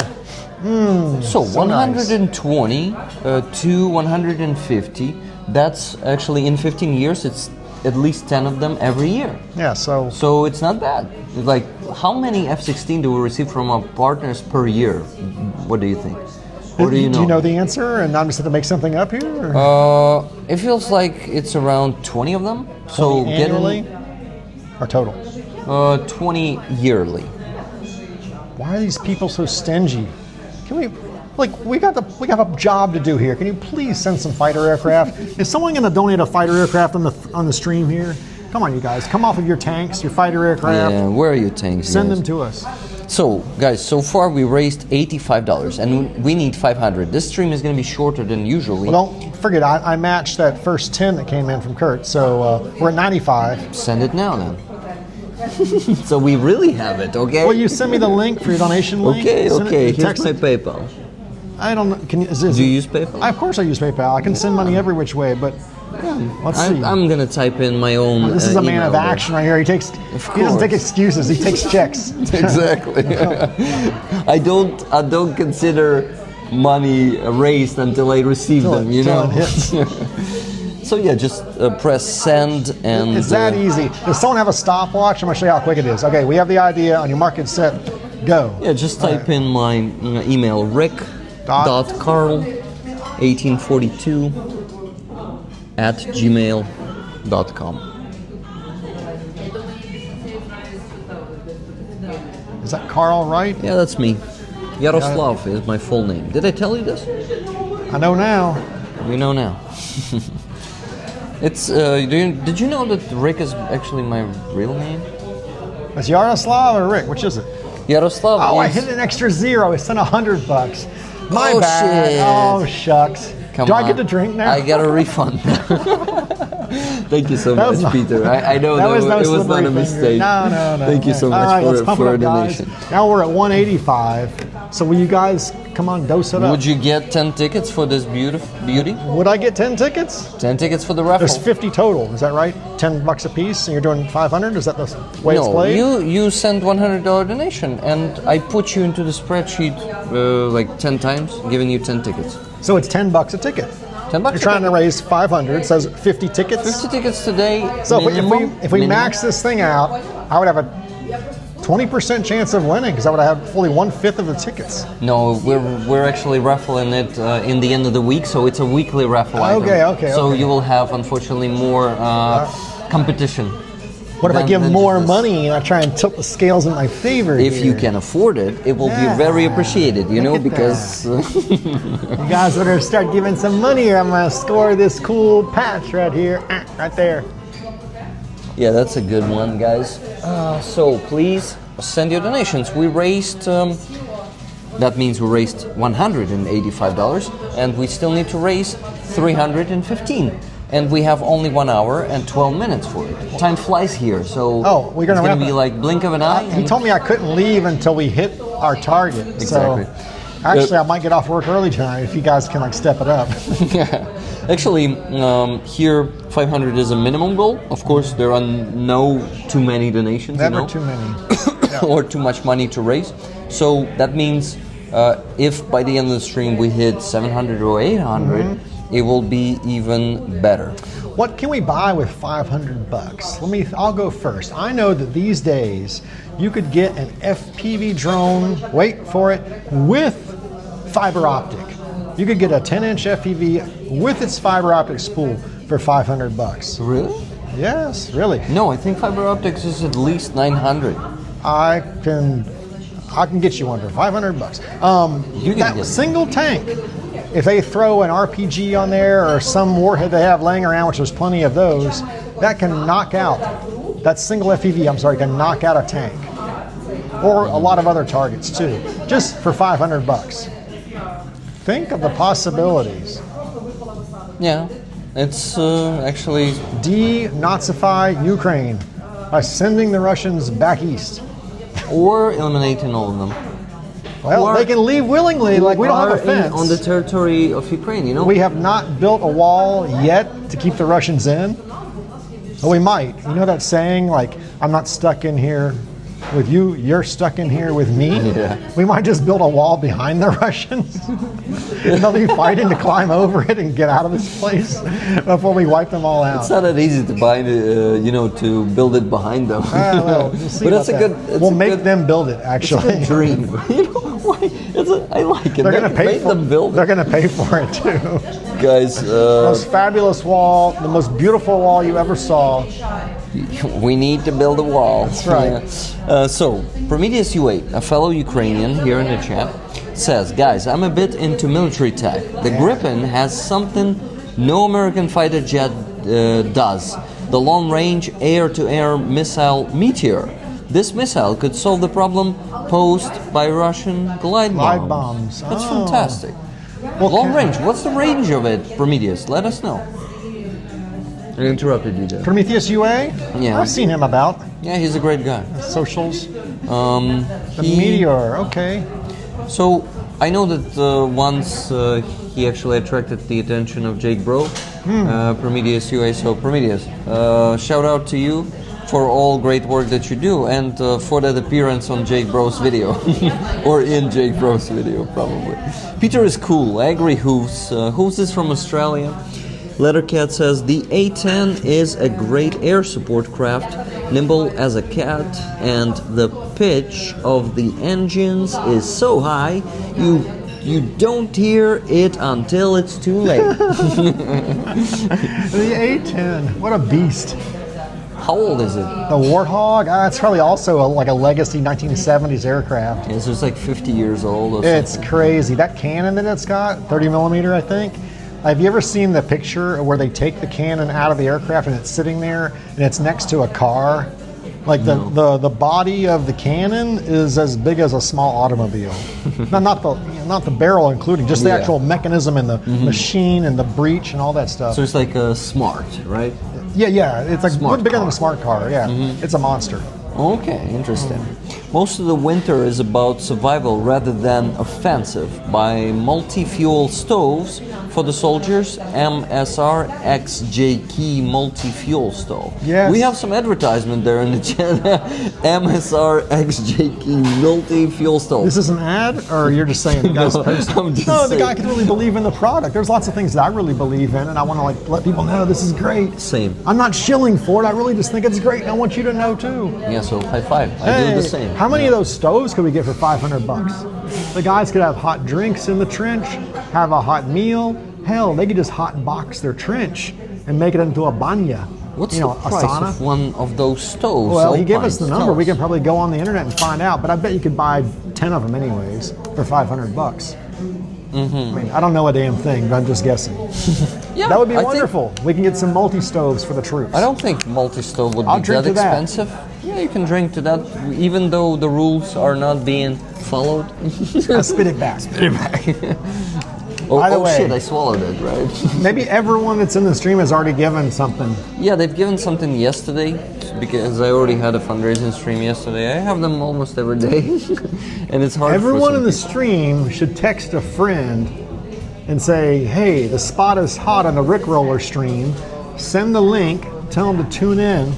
So 120 nice. to 150. That's actually in 15 years. It's at least 10 of them every year. Yeah, so So it's not bad. Like, how many F-16 do we receive from our partners per year? What do you think? Or do you know? do you know the answer? And I'm just going to make something up here? Or? It feels like it's around 20 of them. So 20 annually or total? 20 yearly. Why are these people so stingy? Can we, we got a job to do here. Can you please send some fighter aircraft? Is someone going to donate a fighter aircraft on the stream here? Come on, you guys. Come off of your tanks, your fighter aircraft. Yeah, where are your tanks? Send guys? them to us. So, guys, so far we raised $85, and we need 500. This stream is going to be shorter than usually. Well, don't forget, I matched that first 10 that came in from Kurt, so we're at 95. Send it now, then. So we really have it, okay? Will you send me the link for your donation link? Okay, Send it- okay. Here's text my it. PayPal. I don't know. Can you? Do you use PayPal? Of course, I use PayPal. I can send money every which way, but let's see. I'm gonna type in my own. This is a man email of there. action right here. He doesn't take course. excuses. He takes checks. Exactly. I don't consider money raised until I receive them. You Till know. it hits. So yeah, just press send and. It's that easy. Does someone have a stopwatch? I'm gonna show you how quick it is. Okay, we have the idea. On your mark, get set, go. Yeah, just type in my email rick.carl1842 at gmail.com. Is that Carl right? Yeah, that's me. Yaroslav is my full name. Did I tell you this? I know now. You know now. It's. Did you know that Rick is actually my real name? It's Yaroslav or Rick? Which is it? Yaroslav. Oh, I is, hit an extra zero. I sent $100. My Oh, bad. shit. Oh shucks. Come Do I on. get to drink now? I got a refund. Thank you so That was much, not- Peter. I know That was no it was not slippery a finger. mistake. No. Thank you so All much right, let's pump for it a up, guys. donation. Now we're at 185. So will you guys come on, dose it up? Would you get 10 tickets for this beauty? Would I get 10 tickets? 10 tickets for the raffle. There's 50 total. Is that right? $10 a piece, and you're doing 500. Is that the way it's No, played? you send $100 donation, and I put you into the spreadsheet like 10 times, giving you 10 tickets. So it's $10 a ticket. 10 bucks. You're trying to raise 500. It says 50 tickets. 50 tickets today. So if we minimum. max this thing out, I would have a 20% chance of winning because I would have fully 1/5 of the tickets. No, we're actually raffling it in the end of the week, so it's a weekly raffle item. Okay, So okay. you will have, unfortunately, more competition. What if I than- give than more just this. money and I try and tilt the scales in my favor? If you here? can afford it, it will be very appreciated, you know, Look at because You guys better start giving some money or I'm going to score this cool patch right here. Right there. yeah, that's a good one, guys. So please send your donations. We raised, that means we raised $185, and we still need to raise $315. And we have only 1 hour and 12 minutes for it. Time flies here, so We're gonna it's wrap be it. like blink of an eye. He and- told me I couldn't leave until we hit our target. Exactly. So actually, I might get off work early tonight if you guys can step it up. Yeah. Actually, here 500 is a minimum goal. Of course, there are no too many donations, Never you know, too many. or too much money to raise. So that means if by the end of the stream we hit 700 or 800, it will be even better. What can we buy with $500? I'll go first. I know that these days you could get an FPV drone, wait for it, with fiber optic. You could get a 10-inch FPV with its fiber optic spool for $500. Really? Yes, really. No, I think fiber optics is at least 900. I can get you one for $500. You can That get it. single tank. If they throw an RPG on there or some warhead they have laying around, which there's plenty of those, that can knock out. That single FPV, can knock out a tank, or a lot of other targets too, just for $500. Think of the possibilities. Yeah, it's actually Denazify Ukraine by sending the Russians back east. or eliminating all of them. Well, Or- they can leave willingly, like we don't have a Are in- fence. on the territory of Ukraine. You know, We have not built a wall yet to keep the Russians in. Well, we might. You know that saying, like, I'm not stuck in here with you, you're stuck in here with me? Yeah. We might just build a wall behind the Russians. And they'll be fighting to climb over it and get out of this place before we wipe them all out. it's not that easy to bind, to build it behind them. Well, we'll see but about it's a that. good. It's We'll a make good, them build it, it's a actually. good dream. You know why? I like it. They're going to pay Make for them build They're it, going to pay for it too. guys. Most fabulous wall, the most beautiful wall you ever saw. We need to build a wall. That's right. Yeah. So, Prometheus UA, a fellow Ukrainian here in the chat, says, guys, I'm a bit into military tech. The Gripen has something no American fighter jet does. The long-range air-to-air missile Meteor. This missile could solve the problem posed by Russian glide bombs. Glide bombs. That's Oh. fantastic. Well, Long can- range. What's the range of it, Prometheus? Let us know. I interrupted you there. Prometheus UA? Yeah. I've seen him about. Yeah, he's a great guy. Socials. The He- Meteor, okay. So I know that once he actually attracted the attention of Jake Bro, Prometheus UA. So Prometheus, shout out to you for all great work that you do and for that appearance on Jake Bro's video, or in Jake Bro's video probably. Peter is cool. I agree. Who's is from Australia? Lettercat says the A10 is a great air support craft, nimble as a cat, and the pitch of the engines is so high you don't hear it until it's too late. The A-10, what a beast. How old is it? The Warthog, it's probably also like a legacy 1970s aircraft. Yes, it's like 50 years old or It's something. crazy. That cannon that it's got, 30 millimeter, I think. Have you ever seen the picture where they take the cannon out of the aircraft and it's sitting there and it's next to a car? Like the body of the cannon is as big as a small automobile. not the barrel including, just the Yeah. actual mechanism and the machine and the breech and all that stuff. So it's like a smart, right? Yeah, it's like Smart bigger than car. a smart car. Yeah, it's a monster. Okay, interesting. Most of the winter is about survival rather than offensive. By multi-fuel stoves for the soldiers, MSR XJK multi-fuel stove. Yes. We have some advertisement there in the chat. MSR XJK multi-fuel stove. This is an ad, or you're just saying the guy's No, posting? I'm just No, the saying. guy can really believe in the product. There's lots of things that I really believe in, and I want to like let people know this is great. Same. I'm not shilling for it. I really just think it's great, and I want you to know too. Yeah, so high five. I do the same. How many of those stoves could we get for $500? The guys could have hot drinks in the trench, have a hot meal. Hell, they could just hot box their trench and make it into a banya. What's you know, the a price sauna. of one of those stoves? Well, he gave Alpine? us the Tell number. We us. can probably go on the internet and find out. But I bet you could buy 10 of them anyways for $500. I mean, I don't know a damn thing, but I'm just guessing. Yeah, That would be I think- wonderful. We can get some multi-stoves for the troops. I don't think multi-stove would I'll be drink that to that. expensive. Yeah, you can drink to that, even though the rules are not being followed. I'll spit it back. Oh, By the way- shit, I swallowed it, right? Maybe everyone that's in the stream has already given something. Yeah, they've given something yesterday, because I already had a fundraising stream yesterday. I have them almost every day, and it's hard Everyone for some in the people. stream should text a friend and say, hey, the spot is hot on the Rickroller stream. Send the link, tell them to tune in.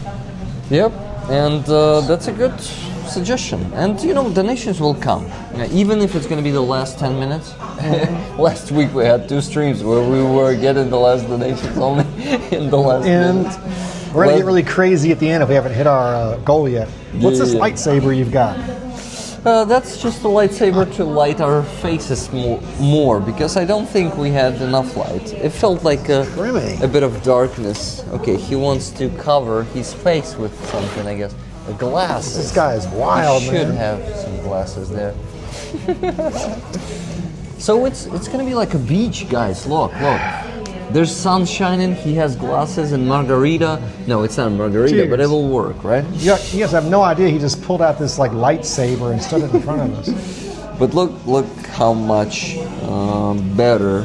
Yep, and that's a good suggestion. And you know, donations will come, even if it's going to be the last 10 minutes. Last week we had 2 streams where we were getting the last donations only in the last And minute. we're going to Well- get really crazy at the end if we haven't hit our goal yet. What's this Yeah. lightsaber you've got? That's just a lightsaber to light our faces more, because I don't think we had enough light. It felt like Criminy. a bit of darkness. Okay, he wants to cover his face with something, I guess. Glasses. This guy is wild, He should man. have some glasses there. So it's gonna be like a beach, guys. Look. There's sun shining. He has glasses and margarita. No, it's not margarita, but it Cheers. will work, right? You guys have no idea. He just pulled out this like lightsaber and stood it in front of us. But look how much better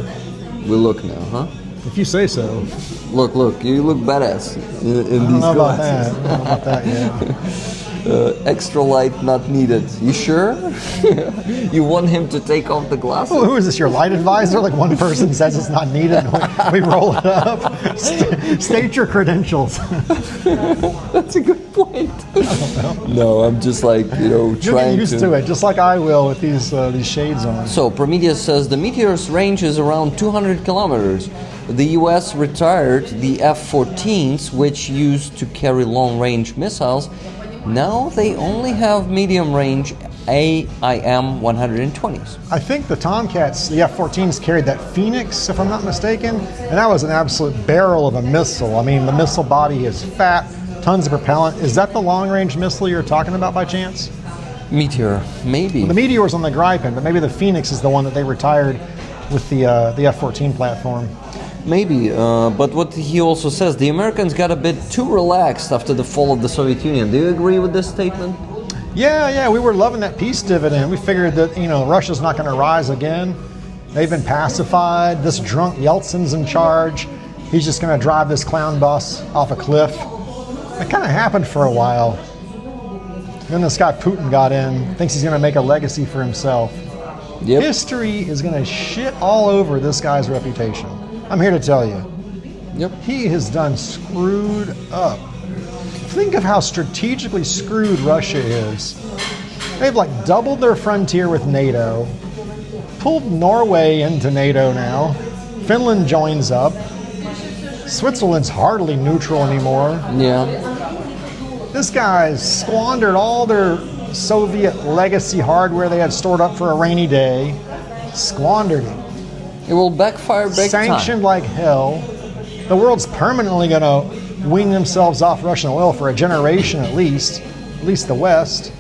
we look now, huh? If you say so. Look, you look badass in I don't these know about glasses. that. I don't know about that yet. Extra light not needed. You sure? You want him to take off the glasses? Who is this, your light advisor? Like one person says it's not needed, and we roll it up. State your credentials. That's a good point. No, I'm just like, You'll get trying used to it, just like I will with these shades on. So Prometheus says the meteor's range is around 200 kilometers. The U.S. retired the F-14s, which used to carry long-range missiles. Now they only have medium-range AIM-120s. I think the Tomcats, the F-14s, carried that Phoenix, if I'm not mistaken, and that was an absolute barrel of a missile. I mean, the missile body is fat, tons of propellant. Is that the long-range missile you're talking about by chance? Meteor, maybe. The Meteor's on the Gripen, but maybe the Phoenix is the one that they retired with the F-14 platform. Maybe, but what he also says, the Americans got a bit too relaxed after the fall of the Soviet Union. Do you agree with this statement? Yeah, we were loving that peace dividend. We figured that, Russia's not going to rise again. They've been pacified. This drunk Yeltsin's in charge. He's just going to drive this clown bus off a cliff. It kind of happened for a while. Then this guy Putin got in, thinks he's going to make a legacy for himself. Yep. History is going to shit all over this guy's reputation. I'm here to tell you. Yep. He has done screwed up. Think of how strategically screwed Russia is. They've doubled their frontier with NATO, pulled Norway into NATO now. Finland joins up. Switzerland's hardly neutral anymore. Yeah. This guy's squandered all their Soviet legacy hardware they had stored up for a rainy day. Squandered it. It will backfire big Sanctioned time. like hell. The world's permanently going to wean themselves off Russian oil for a generation at least the West.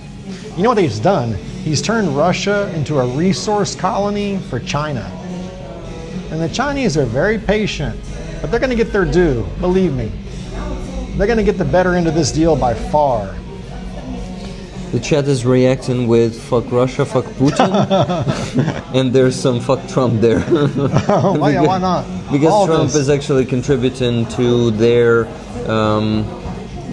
You know what he's done? He's turned Russia into a resource colony for China. And the Chinese are very patient, but they're going to get their due, believe me. They're going to get the better end of this deal by far. The chat is reacting with fuck Russia, fuck Putin, and there's some fuck Trump there. Why not? Because All Trump this. is actually contributing to their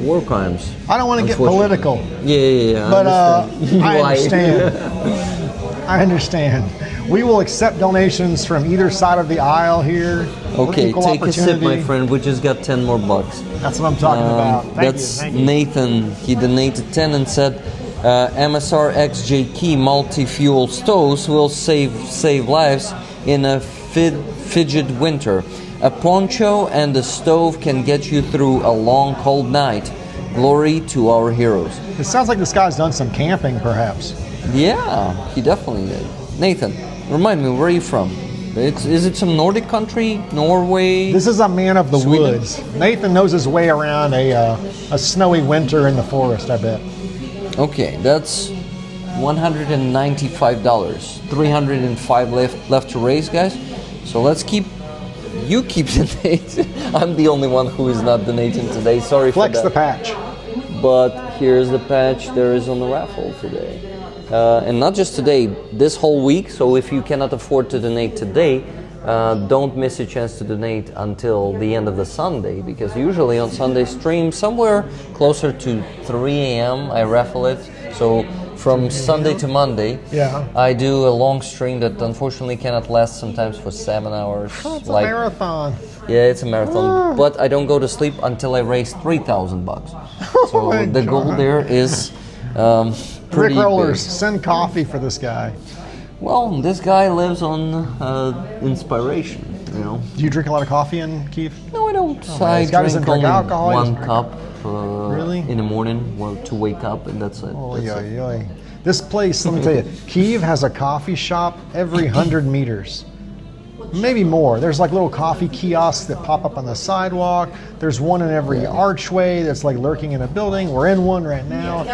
war crimes. I don't want to get unfortunately. political, Yeah. but I Why? understand. I understand. We will accept donations from either side of the aisle here. We're Okay, equal take a sip, my opportunity. friend. We just got 10 more bucks. That's what I'm talking about. That's Thank you. Nathan. He donated 10 and said, MSR XJ Key multi-fuel stoves will save lives in a frigid winter. A poncho and a stove can get you through a long cold night. Glory to our heroes. It sounds like this guy's done some camping, perhaps. Yeah, he definitely did. Nathan, remind me, where are you from? Is it some Nordic country? Norway? This is a man of the Sweden? woods. Nathan knows his way around a snowy winter in the forest, I bet. Okay, that's $195. 305 left to raise, guys. So let's keep donating. I'm the only one who is not donating today. Sorry Flex for the that. patch. But here's the patch there is on the raffle today. And not just today, this whole week. So if you cannot afford to donate today, don't miss a chance to donate until the end of the Sunday, because usually on Sunday stream somewhere closer to 3 a.m. I raffle it. So from Sunday to Monday, Yeah. I do a long stream that unfortunately cannot last sometimes for 7 hours. It's a marathon. Yeah, it's a marathon, but I don't go to sleep until I raise $3,000. So my the goal God. there is pretty Rick Rollers, big. send coffee for this guy. Well, this guy lives on inspiration, you know. Do you drink a lot of coffee in Kyiv? No, I don't. man, I this guy doesn't drink drink only alcohol, he one doesn't cup Really? in the morning to wake up, and that's it. Oh, That's it. yeah. This place, let me tell you, Kyiv has a coffee shop every 100 meters. Maybe more. There's little coffee kiosks that pop up on the sidewalk. There's one in every archway that's lurking in a building. We're in one right now.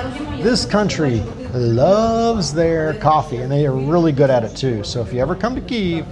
This country loves their coffee, and they are really good at it too. So if you ever come to Kyiv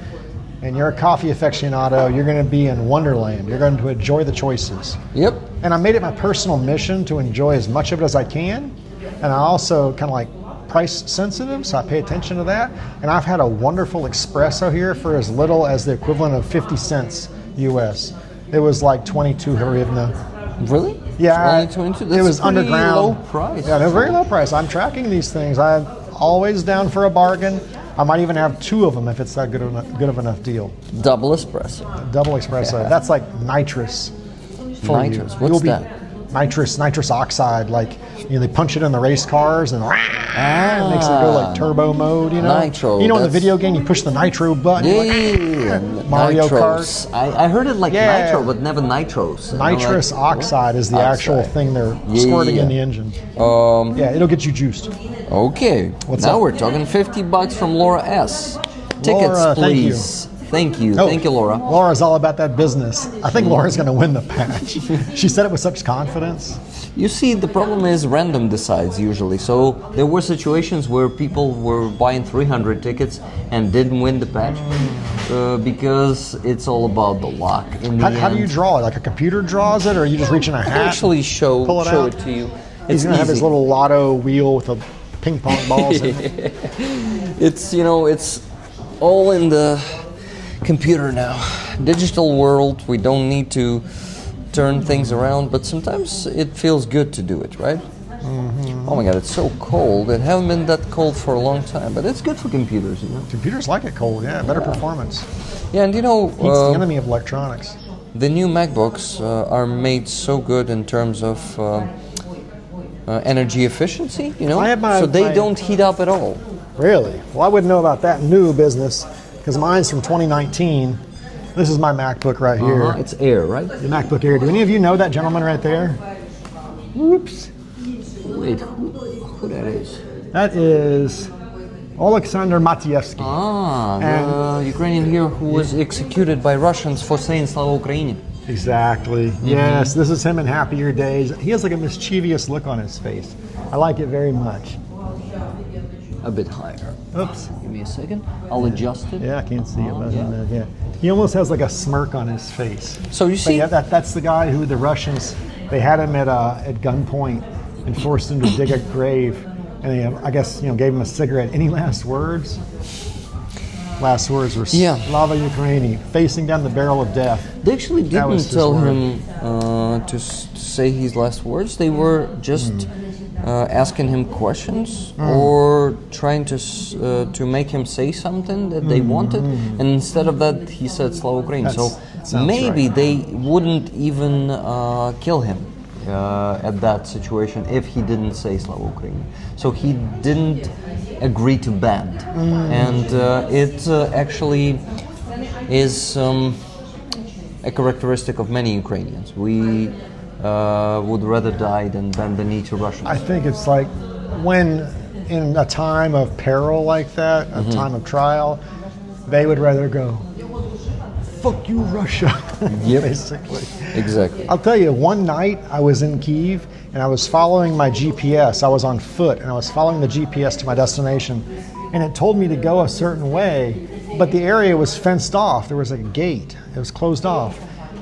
and you're a coffee aficionado, you're going to be in Wonderland. You're going to enjoy the choices. Yep. And I made it my personal mission to enjoy as much of it as I can. And I also kind of price sensitive, so I pay attention to that. And I've had a wonderful espresso here for as little as the equivalent of 50 cents US. It was like 22 hryvnia. Really? Yeah, Only 22? That's it was a pretty underground. low price. Yeah, they're very low price. I'm tracking these things. I'm always down for a bargain. I might even have two of them if it's that good of enough deal. Double espresso. Double espresso. Yeah. That's like nitrous. For Nitrous. you. What's You'll be that? Nitrous oxide. Like, you know, they punch it in the race cars and it makes it go like turbo mode. You know. Nitro, You know, in the that's- video game, you push the nitro button. Yeah, like, Mario nitros. Kart. I heard it like Yeah. nitro, but never nitros. And I'm Nitrous like, oxide is the Oxide. actual thing they're Yeah, squirting yeah. in the engine. what? Yeah, it'll get you juiced. Okay. What's now up? we're talking $50 from Laura S. Tickets, Laura, thank you. please. Thank you. Oh, Thank you, Laura. Laura's all about that business. I think Laura's going to win the patch. She said it with such confidence. You see, the problem is random decides usually. So there were situations where people were buying 300 tickets and didn't win the patch because it's all about the luck. In the How do you end. draw it? Like a computer draws it, or are you just reaching a I can hat? actually show pull it show out? it to you. He's It's going to have his easy. little lotto wheel with the ping pong balls in it. It's it's all in the computer now. Digital world. We don't need to turn things around, but sometimes it feels good to do it, right? Mm-hmm. Oh my God, it's so cold. It hasn't been that cold for a long time, but it's good for computers, you know. Computers like it cold, yeah, better performance. Yeah, and Heat's the enemy of electronics. the new MacBooks are made so good in terms of energy efficiency, you know. I have my- so they my- don't heat up at all. Really? Well, I wouldn't know about that new business because mine's from 2019. This is my MacBook right here. It's air, right? The MacBook Air. Do any of you know that gentleman right there? Whoops. Wait, who that is? That is Oleksandr Matyevsky. The Ukrainian hero who was executed by Russians for saying Slava Ukraini. Exactly. Yes, this is him in happier days. He has like a mischievous look on his face. I like it very much. A bit higher. Oops. Give me a second. I'll adjust it. Yeah, I can't see it. But yeah. yeah. He almost has like a smirk on his face. So you But see, yeah, that's the guy who the Russians, they had him at gunpoint and forced him to dig a grave, and they, I guess, gave him a cigarette. Any last words? Last words were Yeah. Slava Ukraini, facing down the barrel of death. they actually That was didn't his tell word. him to say his last words. They were just asking him questions or trying to make him say something that they wanted. And instead of that, he said Slava Ukraini. So sounds maybe right. they wouldn't even kill him at that situation if he didn't say Slava Ukraini. So he didn't agree to band. And it actually is a characteristic of many Ukrainians. We would rather die than bend the knee to Russians. I think it's like when in a time of peril like that, a time of trial, they would rather go, fuck you, Russia, Yep. basically. Exactly. I'll tell you, one night I was in Kyiv and I was following my GPS. I was on foot and I was following the GPS to my destination, and it told me to go a certain way, but the area was fenced off. There was a gate. It was closed off.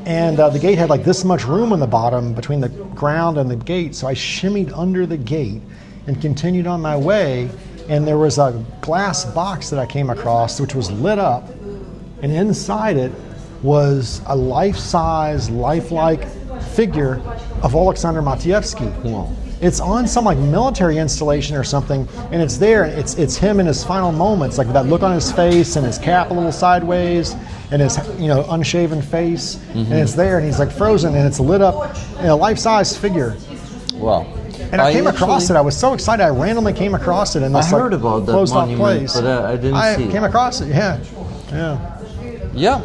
And the gate had like this much room on the bottom between the ground and the gate, so I shimmied under the gate and continued on my way, and there was a glass box that I came across which was lit up, and inside it was a life-size, lifelike figure of Oleksandr Matyevsky. Wow. It's on some like military installation or something, and it's there. It's him in his final moments, like that look on his face and his cap a little sideways, and his unshaven face, and it's there, and he's like frozen, and it's lit up in a life-size figure. Wow. And I came across it. I was so excited. I randomly came across it in this I heard about that closed-off monument, place. but I didn't see it. came across it. Yeah. Yeah,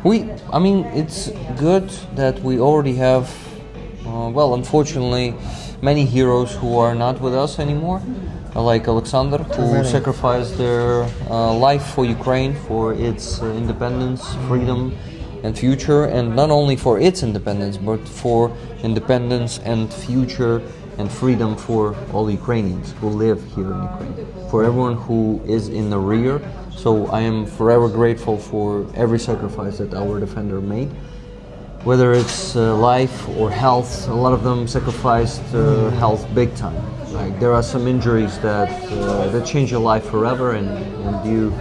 it's good that we already have, unfortunately, many heroes who are not with us anymore, like Alexander, who many. sacrificed their life for Ukraine, for its independence, freedom, and future, and not only for its independence, but for independence and future and freedom for all Ukrainians who live here in Ukraine, for everyone who is in the rear. So I am forever grateful for every sacrifice that our defender made. whether it's life or health. A lot of them sacrificed health big time. Like there are some injuries that change your life forever, and you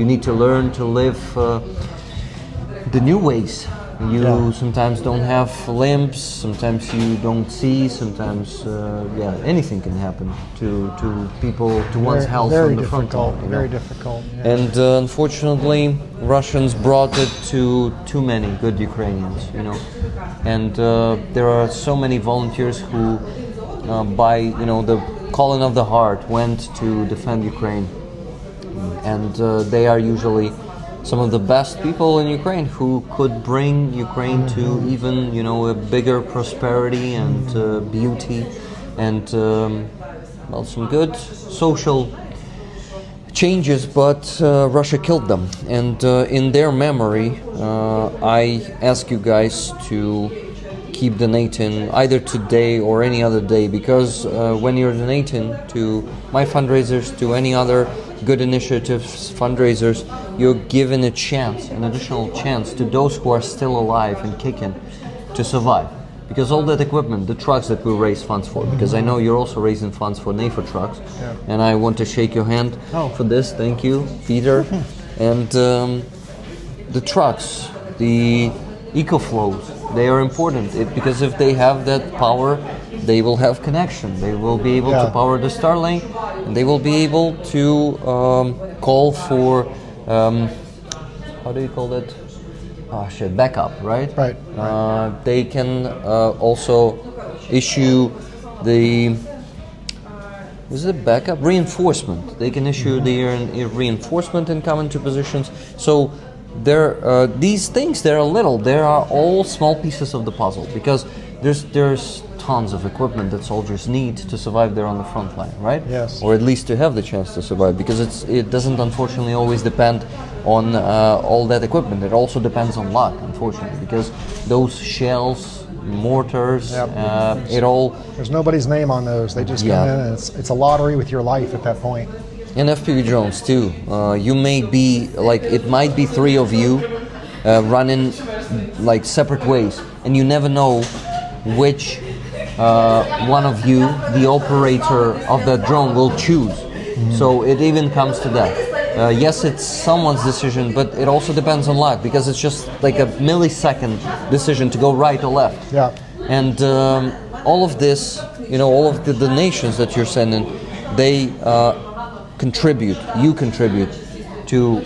need to learn to live the new ways. You sometimes don't have limbs, sometimes you don't see, sometimes anything can happen to people, to one's health on the front line. Very difficult. Yeah. And unfortunately, Russians brought it to too many good Ukrainians, And there are so many volunteers who, by the calling of the heart, went to defend Ukraine, and they are usually some of the best people in Ukraine who could bring Ukraine to even, a bigger prosperity and beauty and, some good social changes, but Russia killed them. And in their memory, I ask you guys to keep donating either today or any other day, because when you're donating to my fundraisers, to any other good initiatives, fundraisers, you're given an additional chance to those who are still alive and kicking to survive. Because all that equipment, the trucks that we raise funds for, because I know you're also raising funds for NAFA trucks, and I want to shake your hand for this. Thank you, Peter. And the trucks, the EcoFlows, they are important because if they have that power, they will have connection. They will be able to power the Starlink, and they will be able to call for how do you call that? Backup, right? Right. They can also issue the backup reinforcement. They can issue the reinforcement and come into positions. So these things, they're little. They are all small pieces of the puzzle, because there's tons of equipment that soldiers need to survive there on the front line, right? Yes. Or at least to have the chance to survive, because it doesn't unfortunately always depend on all that equipment. It also depends on luck, unfortunately, because those shells, mortars, it all... There's nobody's name on those. They just come in, and it's a lottery with your life at that point. And FPV drones too. You may be, it might be three of you running separate ways, and you never know which one of you, the operator of that drone, will choose. So it even comes to that. Yes, it's someone's decision, but it also depends on luck, because it's just like a millisecond decision to go right or left. Yeah. And all of this, all of the donations that you're sending, they you contribute to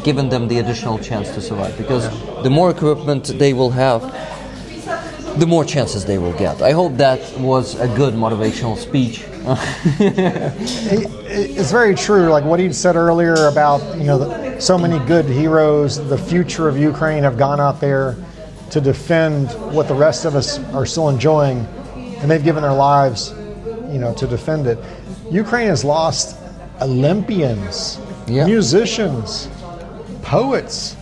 giving them the additional chance to survive, because the more equipment they will have, the more chances they will get. I hope that was a good motivational speech. It's very true, like what he said earlier about so many good heroes, the future of Ukraine, have gone out there to defend what the rest of us are still enjoying, and they've given their lives to defend it. Ukraine has lost Olympians, musicians, poets,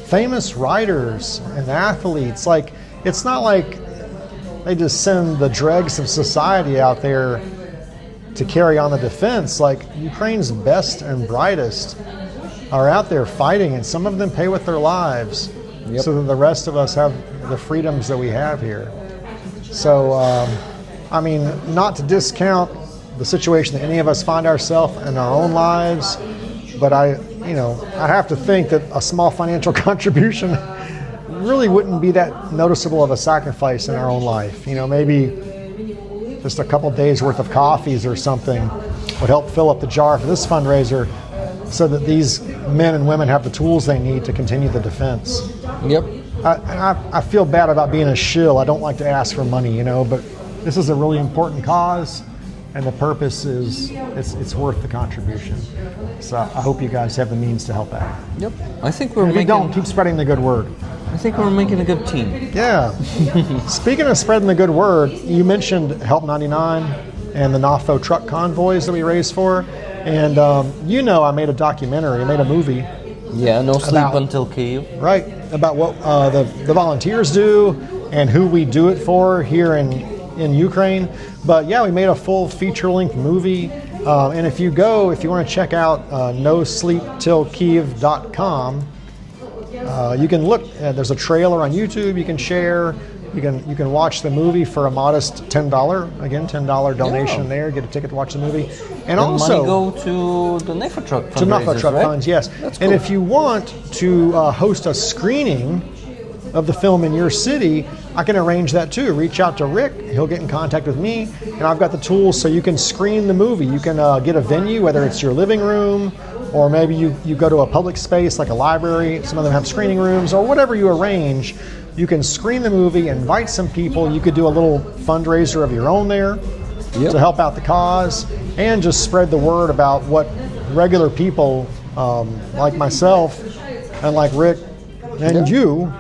famous writers, and athletes. It's not like they just send the dregs of society out there to carry on the defense. Ukraine's best and brightest are out there fighting, and some of them pay with their lives so that the rest of us have the freedoms that we have here. So, not to discount the situation that any of us find ourselves in our own lives, but I have to think that a small financial contribution really wouldn't be that noticeable of a sacrifice in our own life. Maybe just a couple days worth of coffees or something would help fill up the jar for this fundraiser, so that these men and women have the tools they need to continue the defense. Yep. I feel bad about being a shill. I don't like to ask for money, but this is a really important cause, and the purpose is it's worth the contribution. So I hope you guys have the means to help out. Yep. I think we're if you don't, keep spreading the good word. I think we're making a good team. Yeah. Speaking of spreading the good word, you mentioned Help 99 and the NAFO truck convoys that we raised for. And I made a documentary, I made a movie. Yeah, No Sleep Until Kyiv. Right, about what the volunteers do and who we do it for here in Ukraine. But yeah, we made a full feature-length movie. And if you want to check out nosleeptillkyiv.com, You can look. There's a trailer on YouTube. You can share. You can watch the movie for a modest $10. Again, $10 donation Yeah. there. Get a ticket to watch the movie, and And also money go to the NAFA truck to Nuffa fundraisers, Truck right? Funds. Yes, That's and cool. if you want to host a screening of the film in your city, I can arrange that too. Reach out to Rick. He'll get in contact with me, and I've got the tools so you can screen the movie. You can get a venue, whether it's your living room, or maybe you go to a public space like a library. Some of them have screening rooms, or whatever you arrange. You can screen the movie, invite some people. You could do a little fundraiser of your own there Yep. to help out the cause, and just spread the word about what regular people like myself and like Rick and you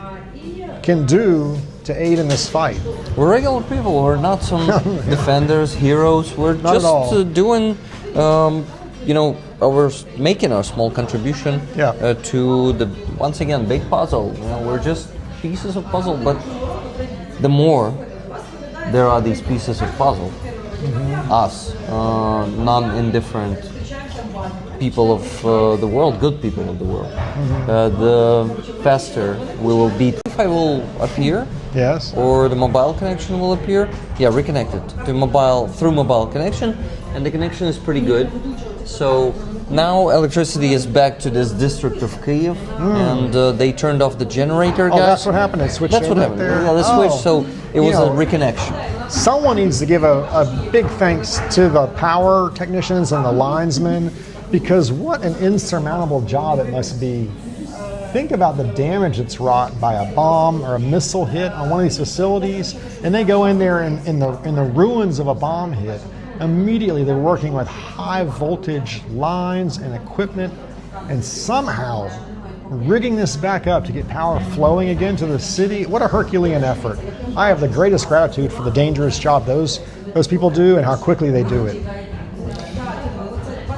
can do to aid in this fight. We're regular people. We're not some defenders, heroes. We're Not at just all. doing, making our small contribution Yeah. to the, once again, big puzzle. We're just pieces of puzzle, but the more there are these pieces of puzzle, us, non-indifferent people of the world, good people of the world, the faster we will be. If I will appear, Yes. or the mobile connection will appear. Yeah, reconnected to mobile through mobile connection, and the connection is pretty good. So now electricity is back to this district of Kyiv, and they turned off the generator. Oh, guys. that's what happened. They switched That's what over happened. there. Yeah, they switched. Oh. So it was a reconnection. Someone needs to give a big thanks to the power technicians and the linesmen, because what an insurmountable job it must be. Think about the damage that's wrought by a bomb or a missile hit on one of these facilities, and they go in there in the ruins of a bomb hit. Immediately they're working with high voltage lines and equipment, and somehow rigging this back up to get power flowing again to the city. What a Herculean effort. I have the greatest gratitude for the dangerous job those people do and how quickly they do it.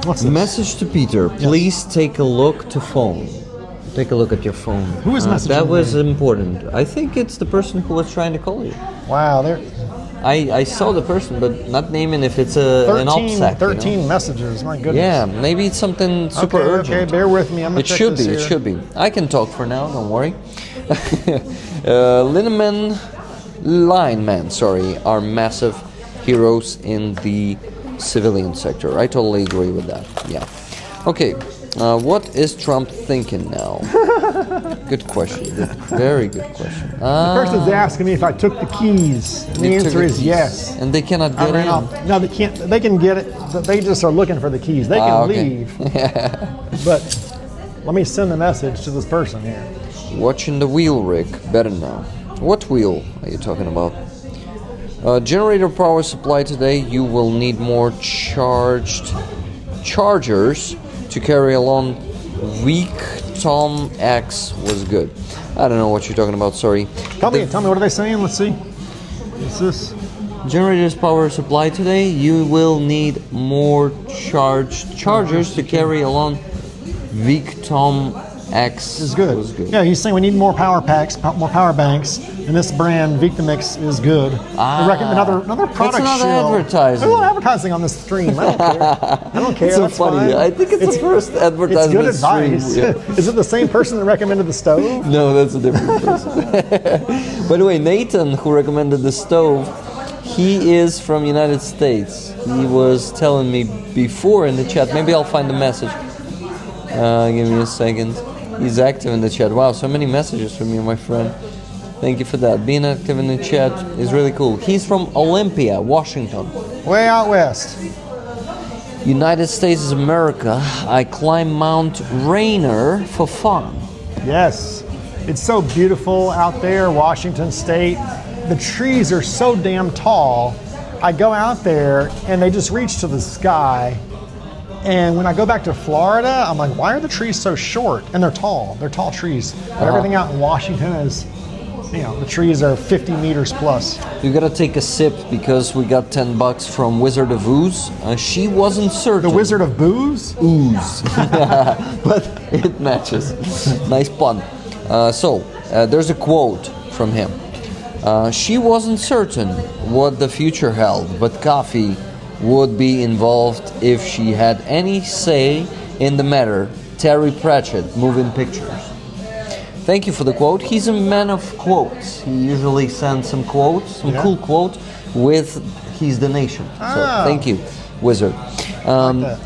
What's this? Message to Peter. Please take a look to phone. Take a look at your phone. Who is messaging That was me? important. I think it's the person who was trying to call you. Wow, there I saw the person, but not naming if it's an 13, OPSEC. 13 messages. My goodness. Yeah, maybe it's something super okay, urgent. Okay, bear with me. I'm gonna It check should this be. It here. should be. I can talk for now. Don't worry. Linemen, are massive heroes in the civilian sector. I totally agree with that. Yeah. Okay. What is Trump thinking now? Good question. Very good question. The person's asking me if I took the keys. And the You took answer is keys. yes. And they cannot I get ran in. off. No, they can't. They can get it. But they just are looking for the keys. They can Okay. leave. But let me send a message to this person here. Watching the wheel, Rick. Better now. What wheel are you talking about? Generator power supply today. You will need more chargers to carry along. Weak Tom X was good. I don't know what you're talking about. Sorry. Tell me, what are they saying? Let's see. What's this? Generators power supply today. You will need more chargers to carry along. Weak Tom X Is good. was good. Yeah, he's saying we need more power packs, more power banks, and this brand Victimix is good. They recommend another product. another shill. advertising. There's a little advertising on this stream. I don't care. I don't care. It's so That's funny. fine. I think it's the first It's advertisement good advice. stream. Is it the same person that recommended the stove? No, that's a different person. By the way, Nathan, who recommended the stove, he is from United States. He was telling me before in the chat. Maybe I'll find the message. Give me a second. He's active in the chat. Wow, so many messages from you, my friend. Thank you for that. Being active in the chat is really cool. He's from Olympia, Washington. Way out west. United States of America. I climb Mount Rainier for fun. Yes. It's so beautiful out there, Washington State. The trees are so damn tall. I go out there and they just reach to the sky. And when I go back to Florida, I'm like, why are the trees so short? And they're tall. They're tall trees. But everything out in Washington is, the trees are 50 meters plus. You gotta take a sip because we got $10 from Wizard of Ooze. She wasn't certain. The Wizard of Booze? Ooze. But it matches. Nice pun. There's a quote from him. She wasn't certain what the future held, but coffee would be involved if she had any say in the matter. Terry Pratchett, Moving Pictures. thank you for the quote. He's a man of quotes. He usually sends some quotes, some cool quotes with his donation. So thank you, Wizard.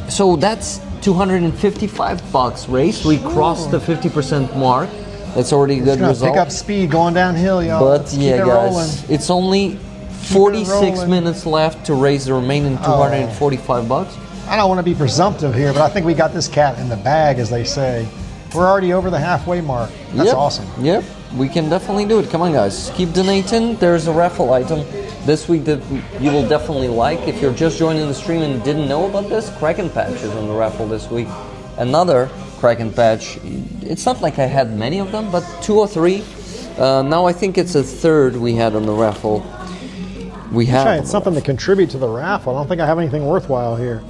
So that's $255 race. We crossed the 50% mark. That's already a good result. Pick up speed going downhill, y'all. But Let's yeah, keep it guys, rolling. it's only 46 rolling. minutes left to raise the remaining $245. I don't want to be presumptive here, but I think we got this cat in the bag, as they say. We're already over the halfway mark. That's awesome. Yep, we can definitely do it. Come on, guys, keep donating. There's a raffle item this week that you will definitely like. If you're just joining the stream and didn't know about this, Kraken Patch is on the raffle this week. Another Kraken Patch. It's not like I had many of them, but 2 or 3. Now I think it's a third we had on the raffle. We have. It's something to contribute to the raffle. I don't think I have anything worthwhile here.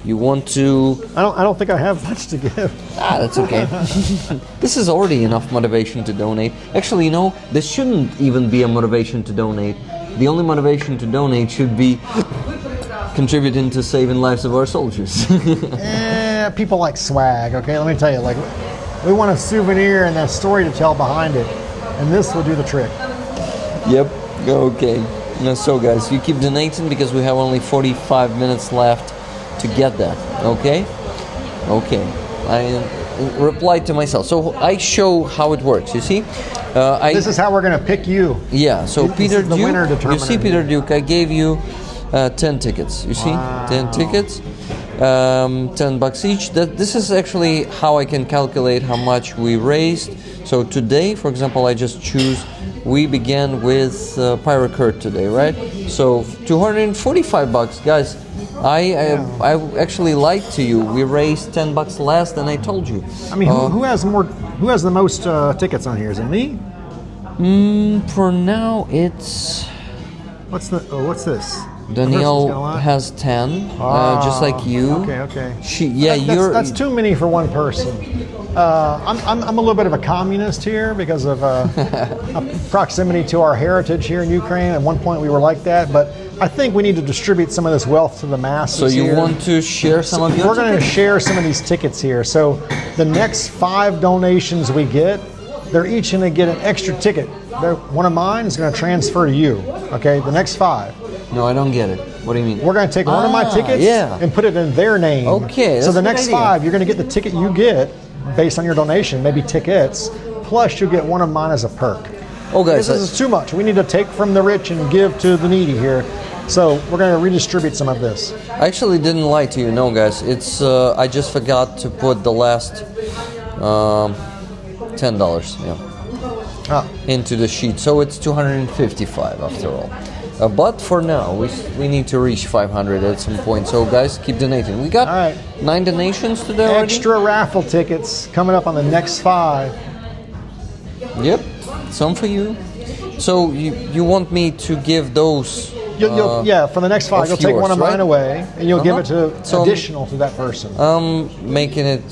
You want to? I don't think I have much to give. That's okay. This is already enough motivation to donate. Actually, this shouldn't even be a motivation to donate. The only motivation to donate should be contributing to saving lives of our soldiers. People like swag, okay? Let me tell you, like, we want a souvenir and a story to tell behind it, and this will do the trick. Yep. Okay. So, guys, you keep donating because we have only 45 minutes left to get that. Okay. I replied to myself. So I show how it works. You see. This is how we're going to pick you. Yeah. So This Peter is the Duke. winner You determiner. see, Peter Duke. I gave you 10 tickets. You see, 10 tickets. $10 each. This is actually how I can calculate how much we raised. So today, for example, I just choose. We began with Pyro Kurt today, right? So $245, guys. I actually lied to you. We raised $10 less than I told you. I mean, who has more? Who has the most tickets on here? Is it me? For now, it's What's this? Danielle has 10, just like you. Okay. You're. That's too many for one person. I'm a little bit of a communist here because of proximity to our heritage here in Ukraine. At one point we were like that, but I think we need to distribute some of this wealth to the masses. So you here. want to share some of your We're going to tickets? share some of these tickets here. So the next 5 donations we get, they're each going to get an extra ticket. One of mine is going to transfer to you. Okay, the next 5. No, I don't get it. What do you mean? We're going to take one of my tickets and put it in their name. Okay, So that's the a good next idea. 5, you're going to get the ticket you get based on your donation, maybe tickets, plus you'll get one of mine as a perk. Oh, guys, This is too much. We need to take from the rich and give to the needy here. So we're going to redistribute some of this. I actually didn't lie to you, no, guys. It's I just forgot to put the last $10 into the sheet, so it's 255 after all. But for now, we need to reach 500 at some point. So guys, keep donating. We got 9 donations today already. Extra raffle tickets coming up on the next 5. Yep, some for you. So you want me to give those? Yeah, for the next 5, you'll take yours, one of mine right? away, and you'll give it to So additional to that person. Making it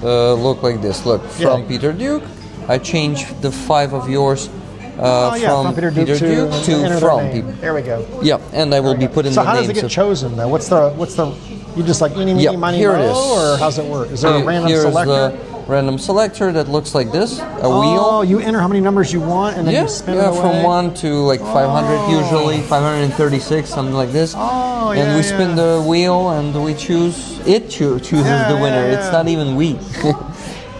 look like this. Look, from Peter Duke, I changed the 5 of yours from Peter Duke to from people. There we go. Yeah, and I will be putting So the how names. does it get chosen though? What's the? You just like eeny, meeny, miny, here it mo, is. or how's it work? Is there a random Here's selector? the random selector that looks like this, a Oh, wheel. you enter how many numbers you want, and then you spin it away. From 1 to like 500 usually, 536, something like this. Oh, and we spin the wheel and we choose. It chooses the winner. It's not even we.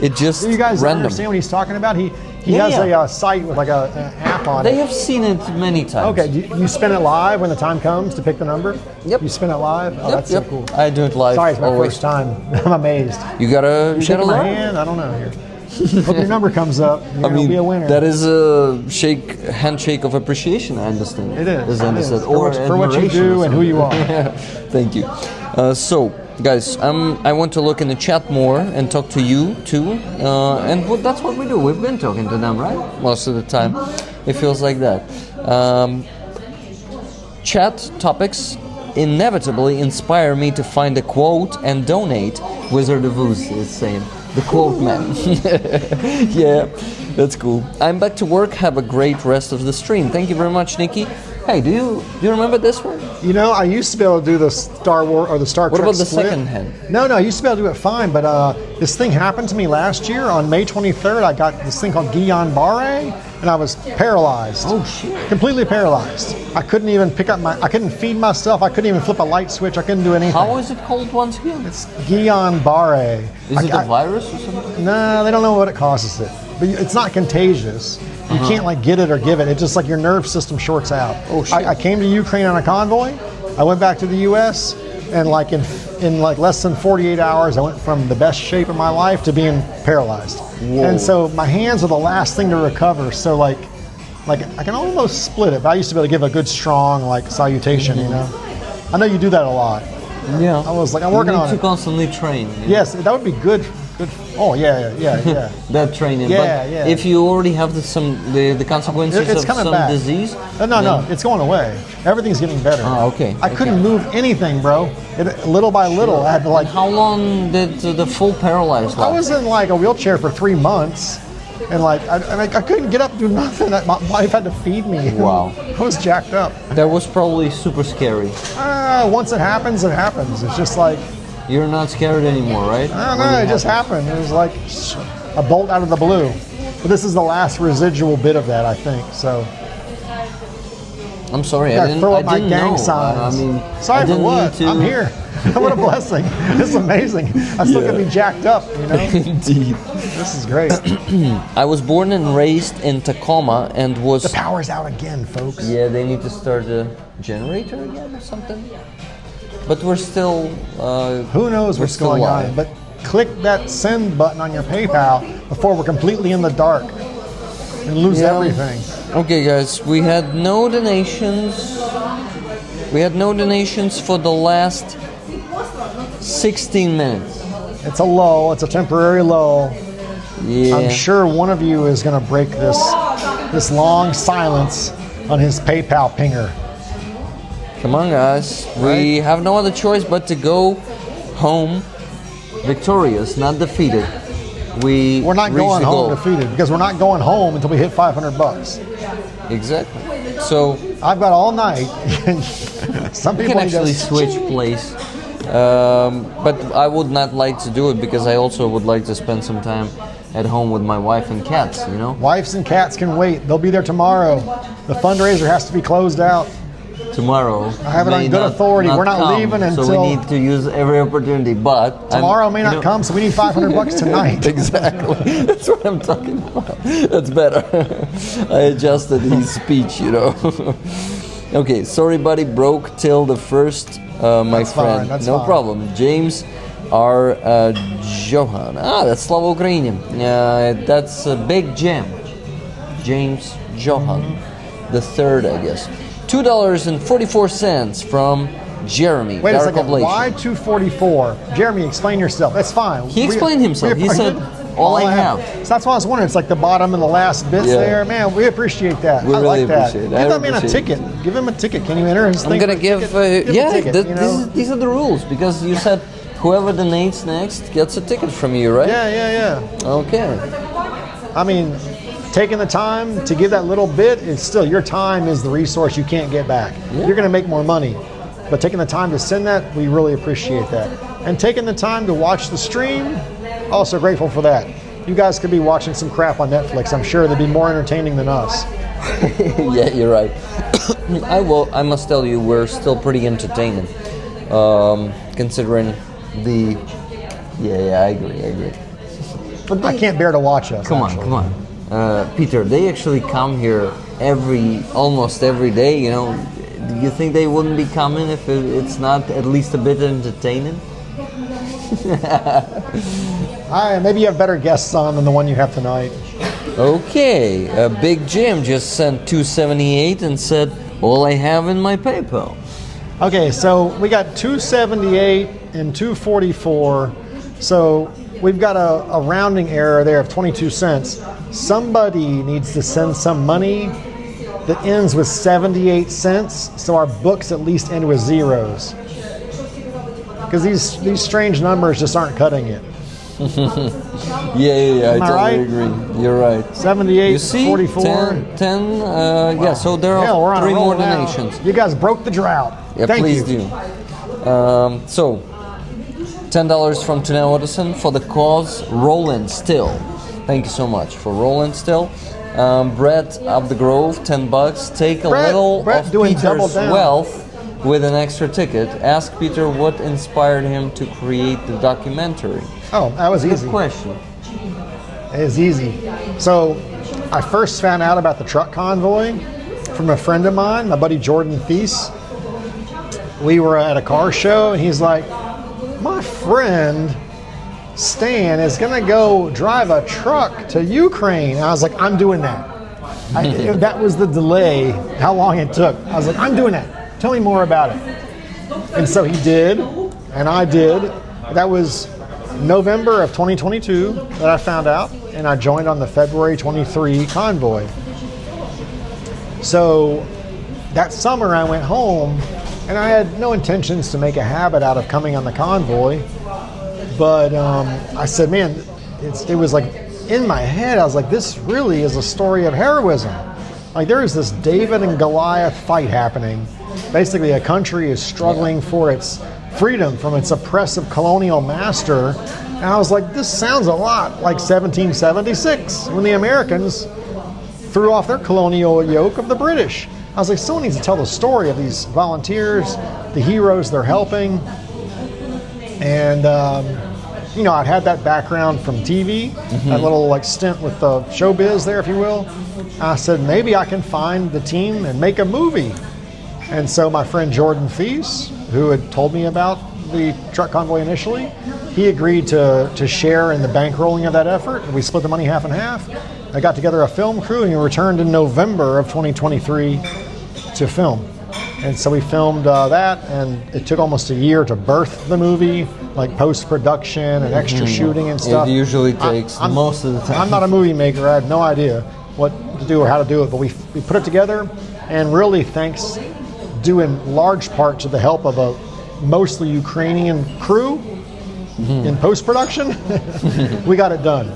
It just Do you guys random. understand what he's talking about? He has a site with like an app on They it. have seen it many times. Okay, do you spin it live when the time comes to pick the number? Yep. You spin it live? Oh, that's so cool. I do it live. Sorry, it's my always. first time. I'm amazed. You gotta Shaking my learn. hand? I don't know here. Hope your number comes up. You're gonna be a winner. That is a handshake of appreciation. I understand. It is. As I It is. understand. For what you admiration do or and who you are. something. Thank you. So, guys, I want to look in the chat more and talk to you too. And that's what we do. We've been talking to them, right? Most of the time, it feels like that. Chat topics inevitably inspire me to find a quote and donate. Wizard of Oz is saying. The quote man. Yeah, that's cool. I'm back to work. Have a great rest of the stream. Thank you very much, Nikki. Hey, do you remember this one? You know, I used to be able to do the Star Wars or the Star What Trek about the split. second hand? No, I used to be able to do it fine, but this thing happened to me last year on May 23rd. I got this thing called Guillain-Barré, and I was paralyzed. Oh shit! Completely paralyzed. I couldn't even I couldn't feed myself. I couldn't even flip a light switch. I couldn't do anything. How is it called once again? It's Guillain-Barré. Is it a virus or something? No, they don't know what it causes it. But it's not contagious. You can't like get it or give it. It's just like your nerve system shorts out. Oh, shit. I came to Ukraine on a convoy. I went back to the U.S. and like in like less than 48 hours, I went from the best shape of my life to being paralyzed. Whoa. And so my hands are the last thing to recover. So like I can almost split it. But I used to be able to give a good strong like salutation. You know. I know you do that a lot. Yeah. I was like, I'm working you on need it. to constantly train. you know? Yes, that would be good. Good. Oh yeah. That training. Yeah, but yeah. if you already have the consequences It's of coming some back. disease. No, it's going away. Everything's getting better. Oh, okay. I couldn't move anything, bro. Little by little, I had to like. How long did the full paralyzed I last? was in like a wheelchair for 3 months, and like I couldn't get up and do nothing. My wife had to feed me. Wow. I was jacked up. That was probably super scary. Once it happens, it happens. It's just like You're not scared anymore, right? I don't know. It just happened. It was like a bolt out of the blue. But this is the last residual bit of that, I think. So. I'm sorry, I Yeah, didn't, throw I up my didn't gang know. signs. I mean, Sorry I for didn't what? need to. I'm here. What a blessing. This is amazing. I still can be jacked up, you know? Indeed. This is great. I was born and raised in Tacoma and was. The power's out again, folks. Yeah, they need to start a generator again or something. But we're still. Who knows we're what's still going alive. on? But click that send button on your PayPal before we're completely in the dark and lose Yeah. everything. Okay, guys, we had no donations. We had no donations for the last 16 minutes. It's a lull. It's a temporary lull. Yeah. I'm sure one of you is going to break this long silence on his PayPal pinger. Come on, guys. We Right. have no other choice but to go home victorious, not defeated. We're not reached going the home goal. defeated because we're not going home until we hit $500. Exactly. So I've got all night. Some we people can need actually to switch place. But I would not like to do it because I also would like to spend some time at home with my wife and cats, you know? Wives and cats can wait. They'll be there tomorrow. The fundraiser has to be closed out. Tomorrow. I have it on may good authority. We're not come, leaving So until- we need to use every opportunity. But Tomorrow may not come, so we need $500 tonight. Exactly. That's what I'm talking about. That's better. I adjusted his speech, you know. Okay, sorry, buddy. Broke till the first, my That's fine, friend. that's No fine. problem. James R. Johan. That's Slava Ukrainian. That's Big Jam. James Johan, the third, I guess. $2.44 from Jeremy. Wait a Dark second. Oblation. Why 244? Jeremy, explain yourself. That's fine. He explained himself. He said, "All I have." So that's why I was wondering. It's like the bottom and the last bits Yeah. there. Man, we appreciate that. We I really like that. appreciate it. Give I that man a appreciate it. ticket. Give him a ticket. Can you enter his thing? I'm gonna for a give, ticket? Give him a ticket, you know? these are the rules because you said whoever donates next gets a ticket from you, right? Yeah. Okay. I mean, taking the time to give that little bit is still your time is the resource you can't get back. Yeah. You're going to make more money, but taking the time to send that, we really appreciate that. And taking the time to watch the stream, also grateful for that. You guys could be watching some crap on Netflix. I'm sure they'd be more entertaining than us. Yeah, you're right. I must tell you, we're still pretty entertaining, considering the. Yeah, I agree. But I can't bear to watch us. Come actually. on. Peter, they actually come here almost every day, you know. Do you think they wouldn't be coming if it's not at least a bit entertaining? Maybe you have better guests on than the one you have tonight. Okay, Big Jim just sent 278 and said, all I have in my PayPal. Okay, so we got 278 and 244. So we've got a rounding error there of 22 cents. Somebody needs to send some money that ends with 78 cents, so our books at least end with zeros. Because these strange numbers just aren't cutting it. Yeah, I Am I totally right? agree. You're right. 78, You see, 44. 10 yeah, so there Hell, we're are on three a roll more now. donations. You guys broke the drought. Yeah, Thank please you. do. So, $10 from Tunel Edison for the cause Roland Still. Thank you so much for Roland Still. Brett Up the Grove, $10. Take a little Brett of doing double Peter's down. wealth with an extra ticket. Ask Peter what inspired him to create the documentary. Oh, that was Good easy. question. It was easy. So I first found out about the truck convoy from a friend of mine, my buddy Jordan Thies. We were at a car show, and he's like, my friend Stan is going to go drive a truck to Ukraine. And I was like, I'm doing that. That was the delay, how long it took. I was like, I'm doing that. Tell me more about it. And so he did, and I did. That was November of 2022 that I found out, and I joined on the February 23 convoy. So that summer I went home, and I had no intentions to make a habit out of coming on the convoy, but I said, man, it was like in my head, I was like, this really is a story of heroism. Like there is this David and Goliath fight happening. Basically a country is struggling for its freedom from its oppressive colonial master. And I was like, this sounds a lot like 1776 when the Americans threw off their colonial yoke of the British. I was like, someone needs to tell the story of these volunteers, the heroes they're helping. And, I'd had that background from TV, that little like stint with the showbiz there, if you will. I said, maybe I can find the team and make a movie. And so my friend Jordan Thies, who had told me about the truck convoy initially, he agreed to share in the bankrolling of that effort. We split the money half and half. I got together a film crew, and we returned in November of 2023 to film. And so we filmed that, and it took almost a year to birth the movie, like post-production and extra shooting and stuff. It usually takes most of the time. I'm not a movie maker. I have no idea what to do or how to do it, but we put it together, and really thanks due in large part to the help of a mostly Ukrainian crew in post-production, we got it done.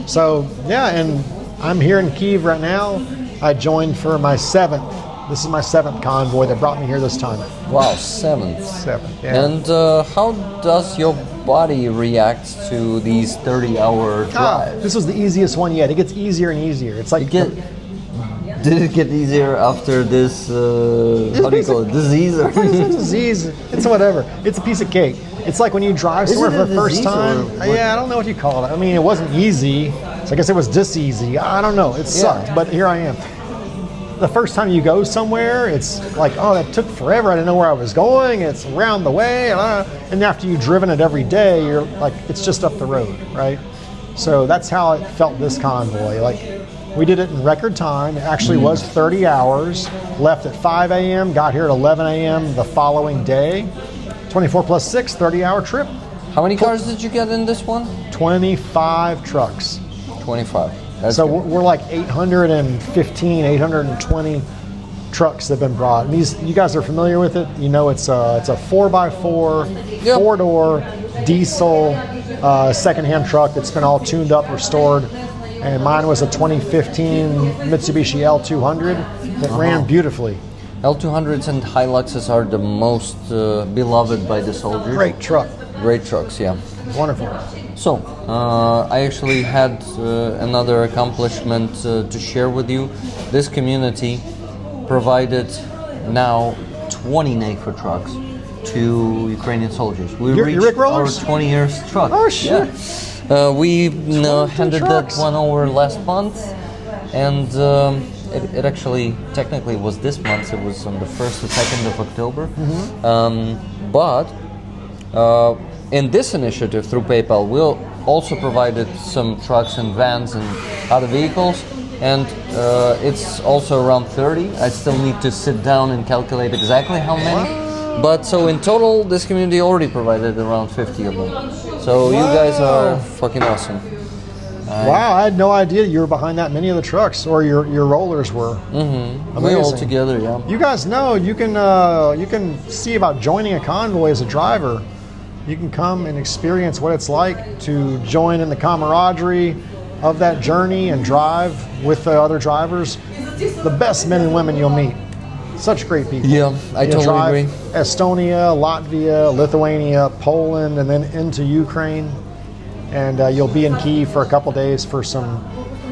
So, yeah, and I'm here in Kyiv right now. I joined for my seventh. This is my seventh convoy that brought me here this time. Wow, seventh. Seventh, yeah. And how does your body react to these 30-hour drives? This was the easiest one yet. It gets easier and easier. It's like Did it get easier after this, how do you call it, disease? Or? It's a disease. It's whatever. It's a piece of cake. It's like when you drive somewhere it for a the first disease time. or what? Yeah, I don't know what you call it. I mean, it wasn't easy. So I guess it was dis-easy. I don't know. It sucked, but here I am. The first time you go somewhere, it's like, oh, that took forever. I didn't know where I was going. It's around the way. And after you've driven it every day, you're like, it's just up the road, right? So that's how it felt this convoy. Like, we did it in record time. It actually was 30 hours. Left at 5 a.m., got here at 11 a.m. the following day. 24 plus 6, 30-hour trip. How many cars did you get in this one? 25 trucks. 25. That's So good. we're like 815, 820 trucks that have been brought. And these, you guys are familiar with it. You know, it's a 4x4, Yep. four-door, diesel, secondhand truck that's been all tuned up, restored. And mine was a 2015 Mitsubishi L200 that ran beautifully. L200s and Hiluxes are the most beloved by the soldiers. Great truck. Great trucks, yeah. Wonderful. So, I actually had another accomplishment to share with you. This community provided now 20 NAFA trucks to Ukrainian soldiers. We Your reached Rick our Rollers? 20 years truck. Oh, shit. Yeah. We handed trucks. that one over last month, and it actually technically was this month. It was on the 1st or 2nd of October. But in this initiative through PayPal, we also provided some trucks and vans and other vehicles, and it's also around 30. I still need to sit down and calculate exactly how many. But so in total, this community already provided around 50 of them. So you guys are fucking awesome. Wow, I had no idea you were behind that many of the trucks, or your rollers were. We all Amazing. together, yeah. You guys know you can see about joining a convoy as a driver. You can come and experience what it's like to join in the camaraderie of that journey and drive with the other drivers. The best men and women you'll meet. Such great people. Yeah, I You'll totally drive agree. Estonia, Latvia, Lithuania, Poland, and then into Ukraine. And you'll be in Kyiv for a couple days for some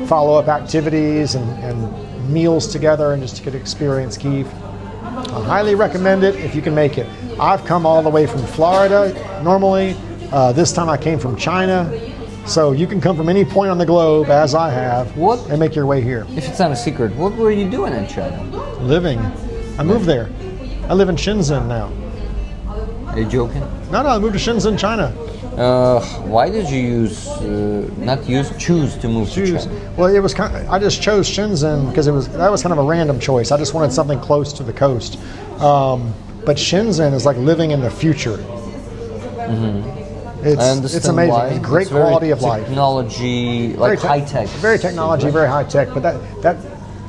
follow-up activities and meals together and just to get to experience Kyiv. I highly recommend it if you can make it. I've come all the way from Florida normally. This time I came from China. So you can come from any point on the globe, as I have, What? and make your way here. If it's not a secret, what were you doing in China? Living. I moved there. I live in Shenzhen now. Are you joking? No, I moved to Shenzhen, China. Why did you choose to move to Choose. China? Well, it was I just chose Shenzhen because that was kind of a random choice. I just wanted something close to the coast. But Shenzhen is like living in the future. I understand It's amazing. why. It's great very quality of life. Technology, like high tech. Very technology, very high tech. But that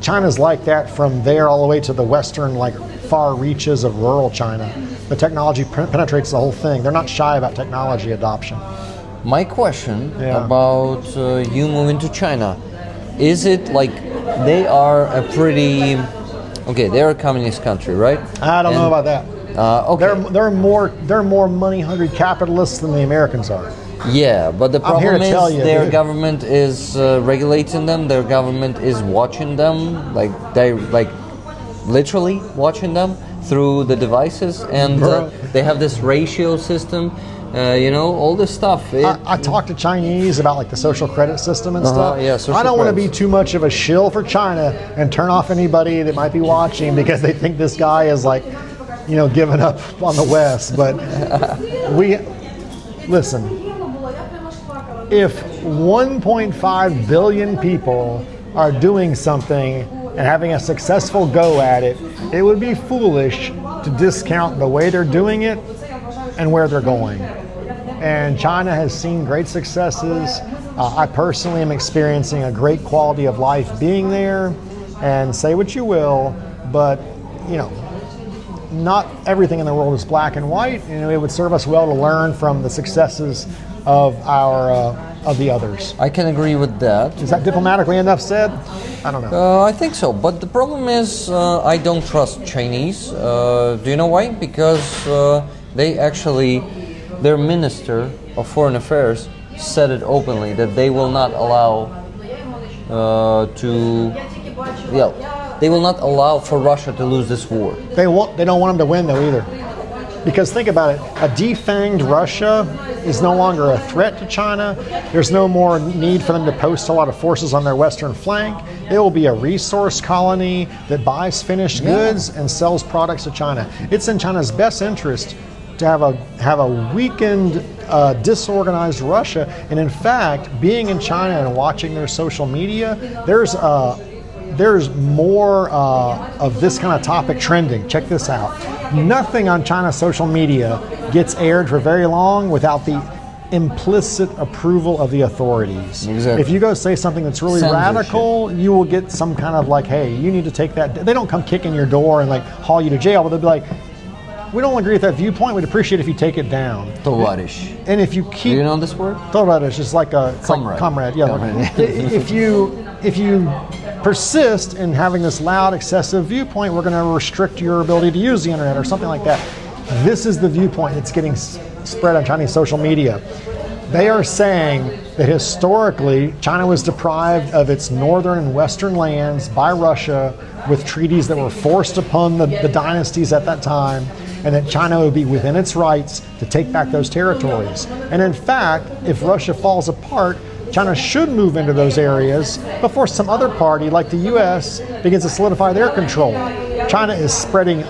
China's like that from there all the way to the western, like far reaches of rural China. The technology penetrates the whole thing. They're not shy about technology adoption. My question Yeah. about you moving to China, is it like they are a pretty, okay, they're a communist country, right? I don't know about that. Okay. They're more money-hungry capitalists than the Americans are. Yeah, but the I'm here problem to is tell you, their dude. government is regulating them. Their government is watching them, like they like literally watching them through the devices, and Bro. they have this ratio system. All this stuff. I talked to Chinese about like the social credit system and stuff. yeah, social I don't want to be credits. too much of a shill for China and turn off anybody that might be watching because they think this guy is like, giving up on the West. But listen, if 1.5 billion people are doing something and having a successful go at it, it would be foolish to discount the way they're doing it and where they're going. And China has seen great successes. I personally am experiencing a great quality of life being there. And say what you will, but not everything in the world is black and white. It would serve us well to learn from the successes of of the others. I can agree with that. Is that diplomatically enough said? I don't know. I think so, but the problem is I don't trust Chinese. Do you know why? Because their minister of foreign affairs said it openly that they will not allow they will not allow for Russia to lose this war. They don't want them to win though either. Because think about it, a defanged Russia is no longer a threat to China. There's no more need for them to post a lot of forces on their western flank. It will be a resource colony that buys finished goods and sells products to China. It's in China's best interest to have a weakened, disorganized Russia. And in fact, being in China and watching their social media, there's more of this kind of topic trending. Check this out. Nothing on China's social media gets aired for very long without the implicit approval of the authorities. Exactly. If you go say something that's really Censorship. radical, you will get some kind of like, hey, you need to take that. They don't come kick in your door and like haul you to jail, but they'll be like, we don't agree with that viewpoint. We'd appreciate if you take it down. Tovarish. And if you Do keep you know this word? Toward is just like a Comrade. comrade. Yeah. Comrade. If you persist in having this loud, excessive viewpoint, we're going to restrict your ability to use the internet or something like that. This is the viewpoint that's getting spread on Chinese social media. They are saying that historically, China was deprived of its northern and western lands by Russia with treaties that were forced upon the dynasties at that time, and that China would be within its rights to take back those territories. And in fact, if Russia falls apart, China should move into those areas before some other party like the U.S. begins to solidify their control. China is spreading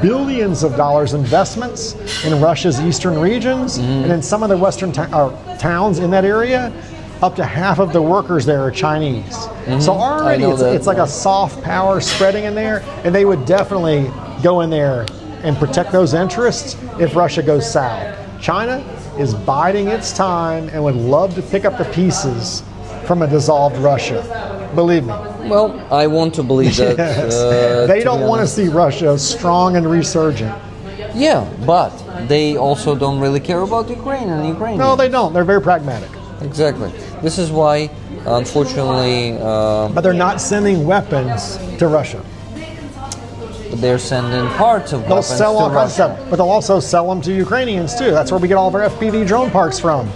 billions of dollars investments in Russia's eastern regions, and in some of the western towns in that area, up to half of the workers there are Chinese. So already it's like a soft power spreading in there, and they would definitely go in there and protect those interests if Russia goes south. China is biding its time and would love to pick up the pieces from a dissolved Russia. Believe me. Well, I want to believe that. Yes. They don't want to see Russia strong and resurgent. Yeah, but they also don't really care about Ukraine and Ukraine. No, they don't. They're very pragmatic. Exactly. This is why, unfortunately, But they're not sending weapons to Russia. they're sending parts of They'll weapons sell to all kinds of Russia. stuff, but they'll also sell them to Ukrainians too. That's where we get all of our FPV drone parts from.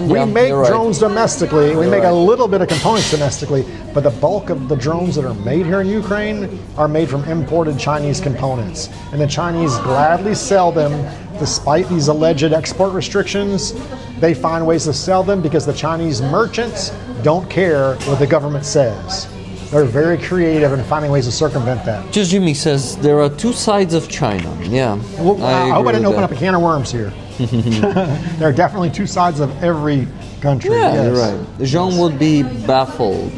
We Yeah, make you're right. drones domestically. We You're make a right. little bit of components domestically, but the bulk of the drones that are made here in Ukraine are made from imported Chinese components. And the Chinese gladly sell them despite these alleged export restrictions. They find ways to sell them because the Chinese merchants don't care what the government says. They're very creative in finding ways to circumvent that. Just Jimmy says there are two sides of China. Yeah. Well, I hope I didn't open up a that. can of worms here. There are definitely two sides of every country. Yeah, yes. you're right. Zhong would be baffled.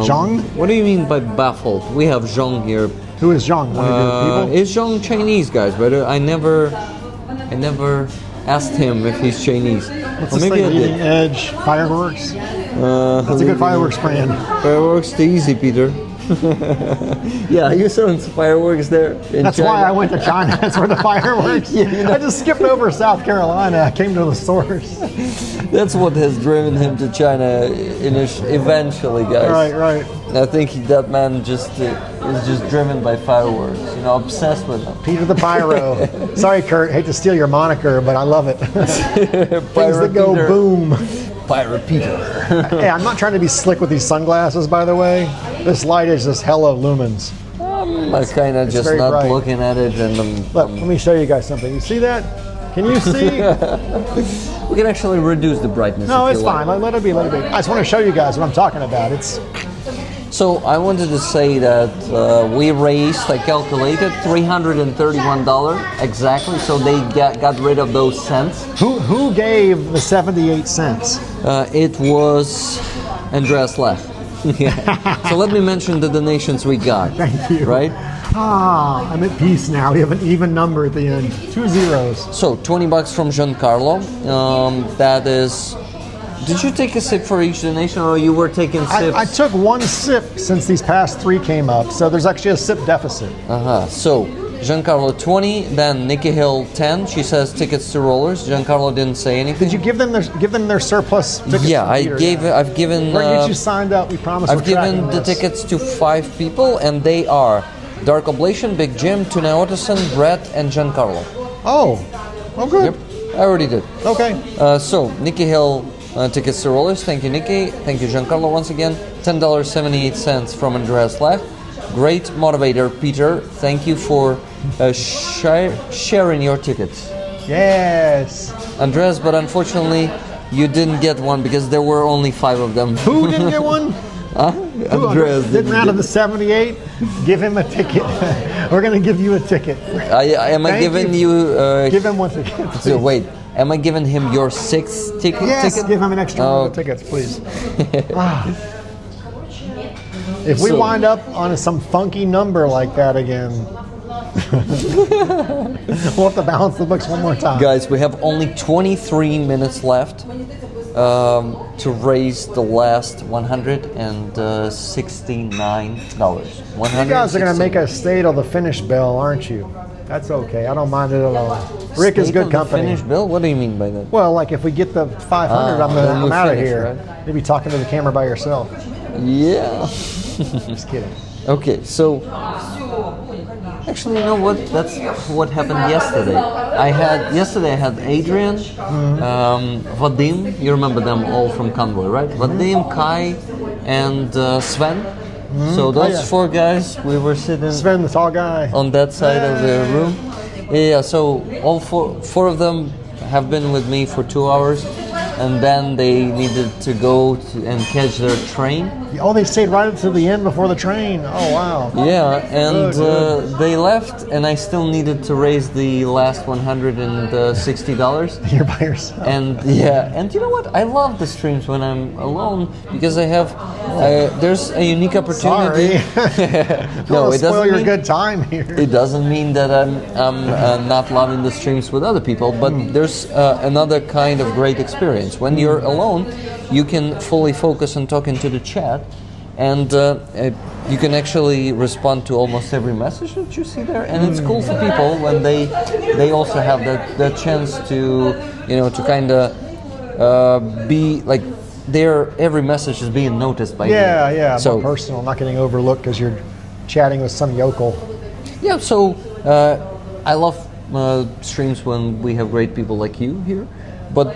Zhong? What do you mean by baffled? We have Zhong here. Who is Zhong? One of your people? Is Zhong Chinese, guys? But I never asked him if he's Chinese. What's Or this maybe I thing, Leading did. Edge Fireworks? That's a good fireworks brand. Fireworks, too easy, Peter. Yeah, you selling some fireworks there in That's China? why I went to China. That's where the fireworks. I just skipped over South Carolina. I came to the source. That's what has driven him to China eventually, guys. Right. I think that man just is just driven by fireworks, obsessed with them. Peter the Pyro. Sorry, Kurt. Hate to steal your moniker, but I love it. Things that go Peter. boom. Pirate Peter. Hey, I'm not trying to be slick with these sunglasses, by the way. This light is just hella lumens. I kind of just very not bright. looking at it, and Look, let me show you guys something. You see that? Can you see? we can actually reduce the brightness. No, if it's you like. fine. Let it be. Let it be. I just want to show you guys what I'm talking about. So I wanted to say that we raised, I calculated, $331 exactly. So they got rid of those cents. Who gave the 78 cents? It was Andreas Lech. Yeah. So let me mention the donations we got. Thank you. Right? Ah, I'm at peace now. We have an even number at the end. 2 zeros. So $20 from Giancarlo. That is. Did you take a sip for each donation, or you were taking sips? I took one sip since these past 3 came up, so there's actually a sip deficit. So Giancarlo 20, then Nikki Hill 10. She says tickets to rollers. Giancarlo didn't say anything. Did you give them their surplus tickets? Yeah, from Peter? I've given. We're gonna get you signed up. We promise. I've we're given tracking the this. tickets to 5 people, and they are Dark Oblation, Big Jim, Tuna Ottoson, Brett, and Giancarlo. Oh, good. Yep, I already did. Okay. So Nikki Hill tickets to rollers. Thank you, Nikki. Thank you, Giancarlo, once again. $10.78 from Andreas Lech. Great motivator, Peter. Thank you for sharing your tickets. Yes. Andreas, but unfortunately, you didn't get one because there were only 5 of them. Who didn't get one? Huh? Who Andreas didn't round get of the 78. Give him a ticket. We're gonna give you a ticket. Am I Thank giving you. you? Give him one ticket. So please. wait, am I giving him your 6th ticket? Yes, give him an extra one Oh. of the tickets, please. Ah. If we So- wind up on some funky number like that again, we'll have to balance the books one more time. Guys, we have only 23 minutes left to raise the last $169. You guys are going to make us stay till the finish bell, aren't you? That's okay. I don't mind it at all. Rick is good company. Finish, Bill? What do you mean by that? Well, like if we get the 500, then I'm we out of finish, here. right? You'll be talking to the camera by yourself. Yeah. Just kidding. Okay, so actually, you know what? That's what happened yesterday. I had Adrian, Vadim. You remember them all from Convoy, right? Vadim, Kai, and Sven. So those yeah. 4 guys, we were sitting Sven, the tall guy. on that side of the room. Yeah. So all four of them have been with me for 2 hours, and then they needed to go and catch their train. Oh, they stayed right up to the end before the train. Oh, wow. Yeah, and Good. they left, and I still needed to raise the last $160. You're by yourself. And and you know what? I love the streams when I'm alone because I have there's a unique opportunity. Sorry. No, Don't it spoil doesn't your mean good time here. it doesn't mean that I'm not loving the streams with other people, but there's another kind of great experience. When you're alone, you can fully focus on talking to the chat, and you can actually respond to almost every message that you see there, and it's cool for people when they also have that chance to to kind of be like every message is being noticed by you. Yeah, So more personal, not getting overlooked because you're chatting with some yokel. yeah, so I love streams when we have great people like you here, but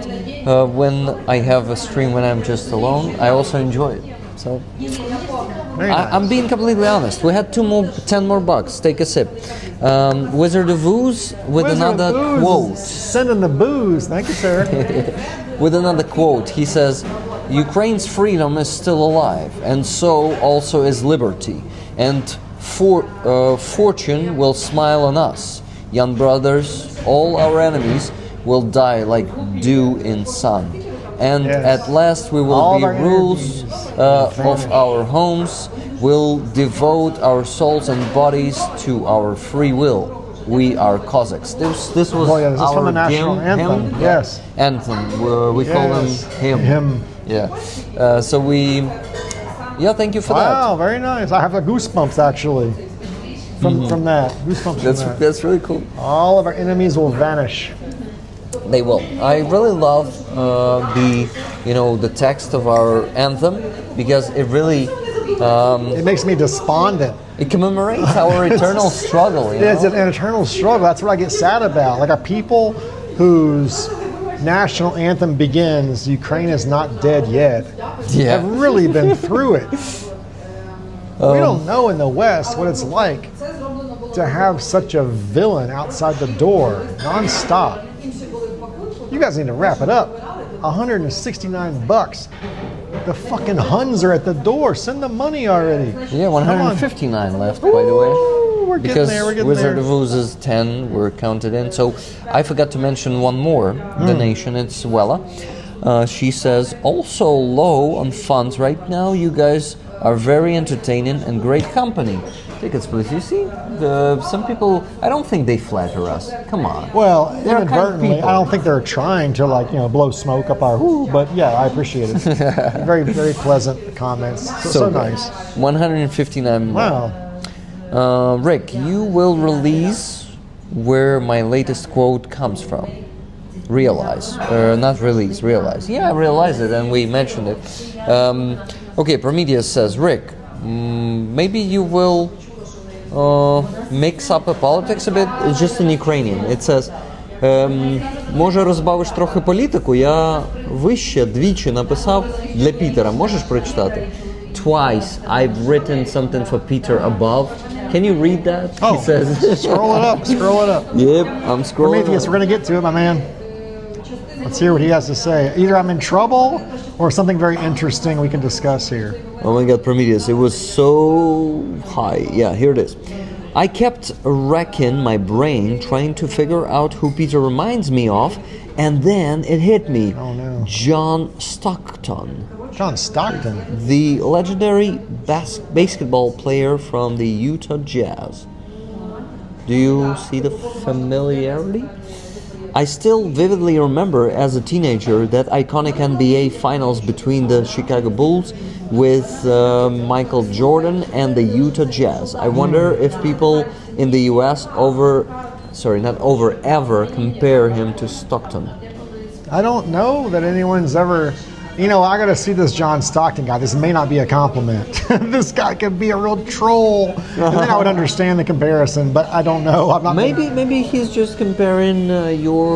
when I have a stream when I'm just alone, I also enjoy it. So Very nice. I'm being completely honest. We had 10 more bucks. Take a sip. Wizard of Ooze with Wizard another of Booze quote. is sending the booze. Thank you, sir. With another quote, he says, "Ukraine's freedom is still alive, and so also is liberty. And fortune will smile on us, young brothers. All our enemies will die like dew in sun. And Yes. at last we will All be of our rulers of our homes. We'll devote our souls and bodies to our free will. We are Cossacks." This was Oh, yeah, this is our from the national anthem, hymn. yes. Anthem. We call them Yes, hymn. hymn. Yeah. So we. Yeah. Thank you for that. Wow, very nice. I have the goosebumps actually from that. Goosebumps from that. That's really cool. All of our enemies will vanish. They will. I really love the text of our anthem because it really It makes me despondent. it commemorates our eternal struggle. You It's know? an eternal struggle. That's what I get sad about. Like a people whose national anthem begins, "Ukraine is not dead yet," Yeah. have really been through it. We don't know in the West what it's like to have such a villain outside the door, nonstop. You guys need to wrap it up. 169 bucks. The fucking Huns are at the door. Send the money already. Yeah, Come on. 159 left, by the way. Ooh, we're getting Because there. We're getting Wizard there. of Ooze is 10, we're counted in. So I forgot to mention one more donation. It's Wella. She says, "Also low on funds right now. You guys are very entertaining and great company." Tickets, please. You see, some people, I don't think they flatter us. Come on. Well, They're kind inadvertently, people. I don't think they're trying to blow smoke up our whoo, but yeah, I appreciate it. Very, very pleasant comments. So good. nice. 159 more. Wow. Rick, you will release where my latest quote comes from. Realize. Not release, realize. Yeah, I realized it and we mentioned it. Okay, Prometheus says, Rick, maybe you will mix up politics a bit. It's just in Ukrainian. It says, може розбавиш трохи політику? Я вище двічі написав для Пітера. Можеш прочитати? Twice I've written something for Peter above. Can you read that? Oh, He says. scroll it up, scroll it up. Yep, I'm scrolling. Prometheus, we're going to get to it, my man. Let's hear what he has to say. Either I'm in trouble or something very interesting we can discuss here. Oh my god, Prometheus, it was so high. Yeah, here it is. I kept racking my brain trying to figure out who Peter reminds me of, and then it hit me. Oh, no. John Stockton, John Stockton. the legendary basketball player from the Utah Jazz. Do you see the familiarity? I still vividly remember as a teenager that iconic NBA finals between the Chicago Bulls with Michael Jordan and the Utah Jazz. I wonder if people in the US ever compare him to Stockton. I don't know that anyone's ever. I got to see this John Stockton guy. This may not be a compliment. This guy could be a real troll. And then I would understand the comparison, but I don't know. I'm not. Maybe he's just comparing your.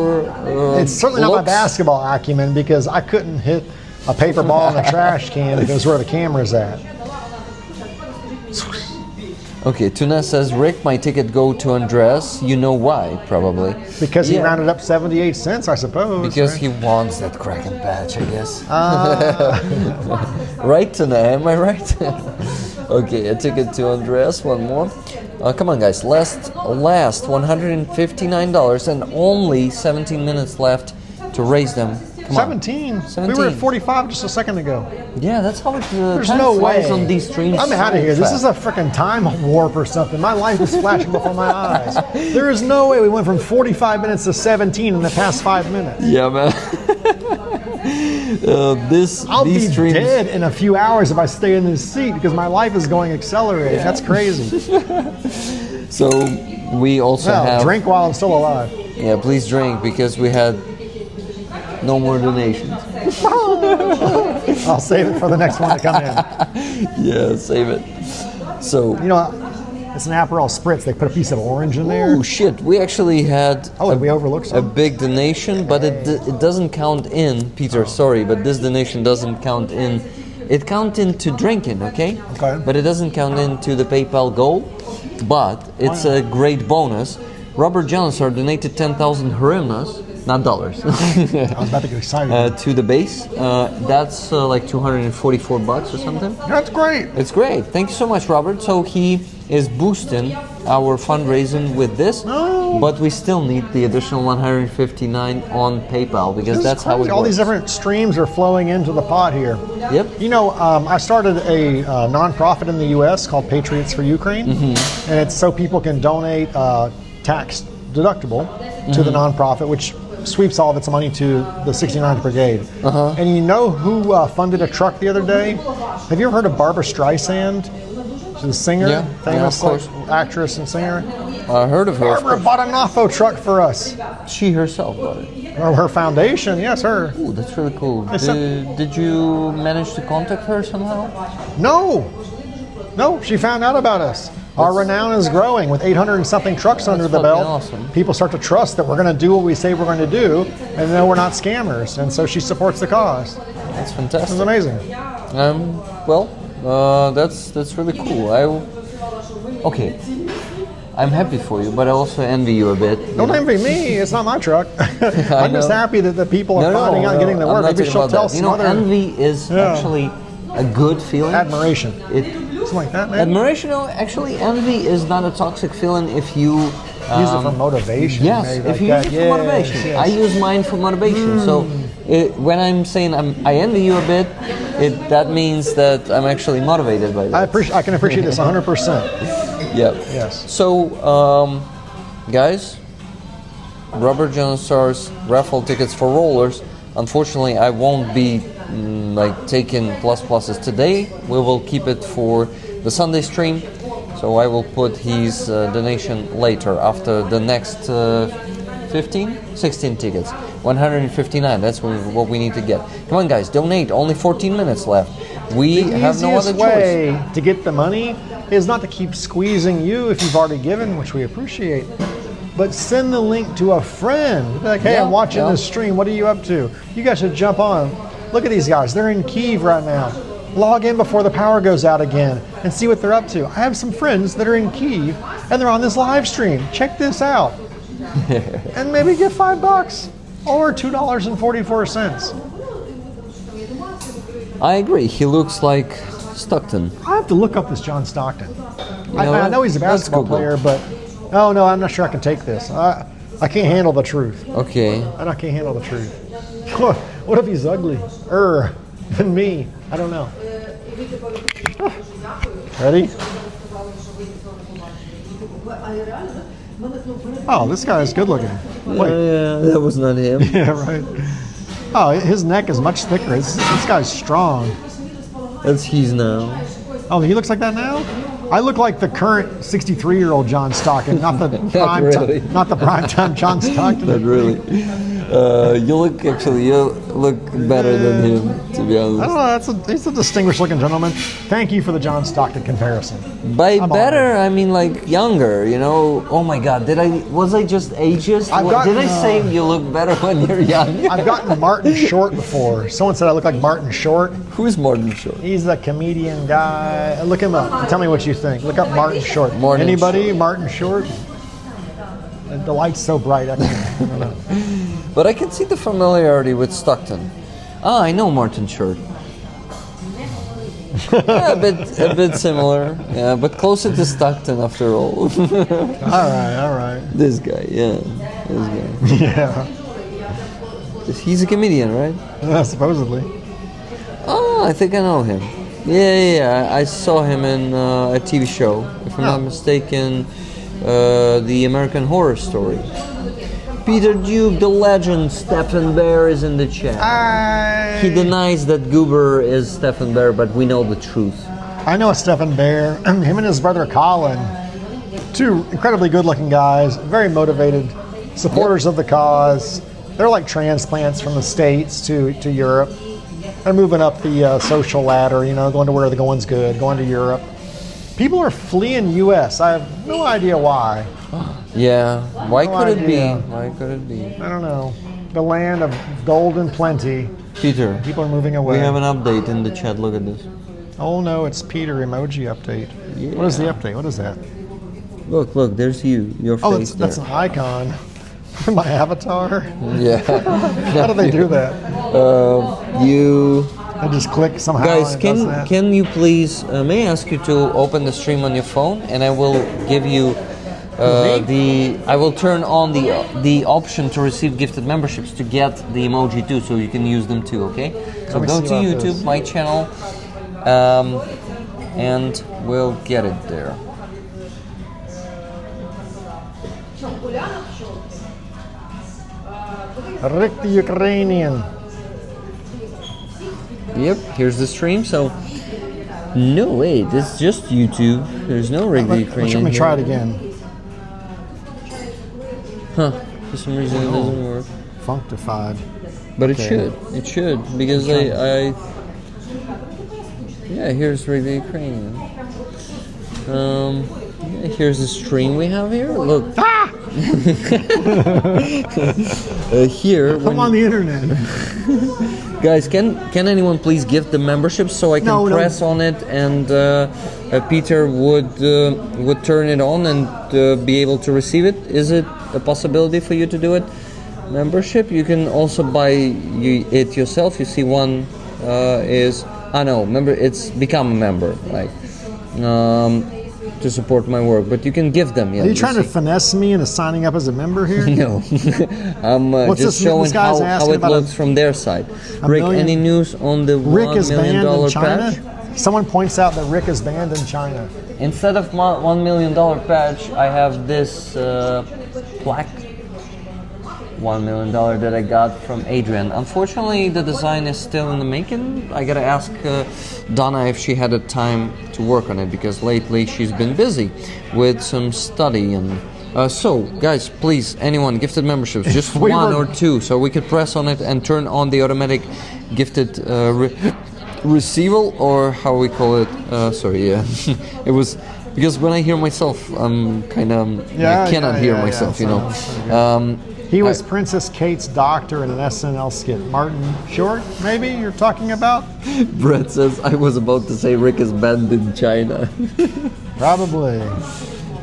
It's certainly not my looks. basketball acumen because I couldn't hit a paper ball in a trash can if it was where the camera's at. Okay, Tuna says, Rick, my ticket go to Andres. You know why, probably. Because he Yeah. rounded up 78 cents, I suppose. Because right? he wants that Kraken patch, I guess. Right, Tuna, am I right? Okay, a ticket to Andres, one more. Come on, guys, last $159 and only 17 minutes left to raise them. Come on. 17. We 17. were at 45 just a second ago. Yeah, that's how it There's time no flies way. on these streams. I'm out of here. This is a freaking time warp or something. My life is flashing before my eyes. There is no way we went from 45 minutes to 17 in the past 5 minutes. Yeah, man. I'll these be streams. dead in a few hours if I stay in this seat because my life is going accelerating. That's crazy. So we also Well, have. drink while I'm still alive. Yeah, please drink because we had no more donations. I'll save it for the next one to come in. Yeah, save it. So. You know, it's an Aperol Spritz. They put a piece of orange in there. Oh shit! We actually had Oh, did we overlook a something? big donation, but it doesn't count in, Peter. Sorry, but this donation doesn't count in. It counts into drinking, okay? Okay. But it doesn't count into the PayPal goal. But it's a great bonus. Robert Johnson donated 10,000 hryvnias, not dollars, I was about to get excited. to the base. That's like $244 or something. That's great. It's great. Thank you so much, Robert. So he is boosting our fundraising with this, but we still need the additional 159 on PayPal because This that's is how it crazy. works. All these different streams are flowing into the pot here. Yep. You know, I started a nonprofit in the U.S. called Patriots for Ukraine, Mm-hmm. and it's so people can donate tax deductible to the nonprofit, which sweeps all of its money to the 69th Brigade. And you know who funded a truck the other day? Have you ever heard of Barbara Streisand? She's a singer, Yeah, famous of course. actress and singer. I heard of her. of Barbara course. bought a Nafo truck for us. She herself bought it. Or her foundation, yes, her. Ooh, that's really cool. It's a- Did you manage to contact her somehow? No, she found out about us. Our renown is growing with 800 and something trucks under the fucking belt. awesome. People start to trust that we're going to do what we say we're going to do, and know we're not scammers. And so she supports the cause. That's It's fantastic. amazing. That's really cool. Okay. I'm happy for you, but I also envy you a bit. you Don't know? envy me. It's not my truck. I'm just know. happy that the people are finding out and getting the I'm word. not Maybe talking she'll about tell that. You some know, other envy is Yeah. actually a good feeling. admiration. It Something like that, man. admiration. No, actually, envy is not a toxic feeling if you Use it for motivation. Yes, maybe if like you that. use it for motivation. Yes. I use mine for motivation. So when I'm saying I envy you a bit, that means that I'm actually motivated by that. I can appreciate this 100%. Yeah. Yes. So, guys, Robert John Stars raffle tickets for rollers. Unfortunately, I won't be taking pluses today. We will keep it for the Sunday stream. So I will put his donation later after the next 16 tickets. 159. That's what we need to get. Come on, guys, donate. Only 14 minutes left. We The have no other easiest choice. way to get the money is not to keep squeezing you if you've already given, which we appreciate, but send the link to a friend. Be like, hey, Yeah, I'm watching yeah. this stream. What are you up to? You guys should jump on. Look at these guys. They're in Kyiv right now. Log in before the power goes out again and see what they're up to. I have some friends that are in Kyiv and they're on this live stream. Check this out. And maybe get $5 or $2.44. I agree. He looks like Stockton. I have to look up this John Stockton. know I what? know he's a Let's basketball Google. player, but oh no, I'm not sure I can take this. I can't handle the truth. Okay. I can't handle the truth. What if he's ugly? Than me. I don't know. Ready? Oh, this guy is good looking. Wait. Yeah, that was not him. Yeah, right. Oh, his neck is much thicker. This guy's strong. That's he's now. Oh, he looks like that now? I look like the current 63-year-old John Stockton, not the prime really. time, not the prime time John Stockton. Not really. You look better than him, to be I don't honest. know. He's a distinguished-looking gentleman. Thank you for the John Stockton comparison. By I'm better, honored. I mean like younger. You know. Oh my God! Was I just ageist? I've Did gotten, I say you look better when you're young? I've gotten Martin Short before. Someone said I look like Martin Short. Who's Martin Short? He's a comedian guy. Look him up. Tell me what you think. Look up Martin Short. Martin Anybody? Martin Short? The light's so bright. I don't know. But I can see the familiarity with Stockton. Ah, I know Martin Short. Yeah, a bit similar. Yeah, but closer to Stockton after all. All right. This guy, yeah, this guy. Yeah. He's a comedian, right? Supposedly. Oh, I think I know him. Yeah. I saw him in a TV show, if I'm not mistaken, the American Horror Story. Peter Duke, the legend, Stephen Bear is in the chat. He denies that Goober is Stephen Bear, but we know the truth. I know a Stephen Bear. Him and his brother Colin, two incredibly good-looking guys, very motivated supporters of the cause. They're like transplants from the States to Europe. They're moving up the social ladder, you know, going to where the going's good, going to Europe. People are fleeing U.S. I have no idea why. Yeah, why No could it be? idea. Why could it be? I don't know. The land of gold and plenty. Peter, People are moving away. we have an update in the chat. Look at this. Oh no, it's Peter emoji update. What is the update? What is that? Look, there's you, your Oh, face that's an there. icon. My avatar. Yeah. How do they do that? You I just click somehow. guys, and it does that. can you please? May I ask you to open the stream on your phone, and I will give you I will turn on the option to receive gifted memberships to get the emoji too, so you can use them too. Okay. So me go see to about YouTube, this. my channel, and we'll get it there. Rick the Ukrainian. Yep, here's the stream. So, no wait, it's just YouTube. There's no regular Ukrainian. Let me try it here. again. Huh? For some reason it doesn't work. Functified. But Okay. it should. It should because I. Yeah, here's regular Ukrainian. Yeah, here's the stream we have here. Look. Here. I'm on the internet. Guys, can anyone please give the membership so I can No. press on it and Peter would turn it on and be able to receive it? Is it a possibility for you to do it? Membership, you can also buy it yourself. You see, one is no, remember it's become a member, like to support my work. But you can give them. Yeah, Are you trying to see. finesse me into signing up as a member here? No, I'm What's just this- showing this guy's how asking it about looks from their side. a Rick, million- any news on the Rick $1 is million banned in China. patch? Someone points out that Rick is banned in China. Instead of my $1 million patch, I have this plaque. $1 million that I got from Adrian. Unfortunately, the design is still in the making. I gotta ask Donna if she had the time to work on it because lately she's been busy with some study and. So, guys, please, anyone, gifted memberships, just we one were- or two, so we could press on it and turn on the automatic gifted receival, or how we call it. Sorry, yeah, it was because when I hear myself, I'm kind of I cannot hear myself, you know. He was Princess Kate's doctor in an SNL skit. Martin Short, maybe you're talking about? Brett says I was about to say Rick is banned in China. Probably.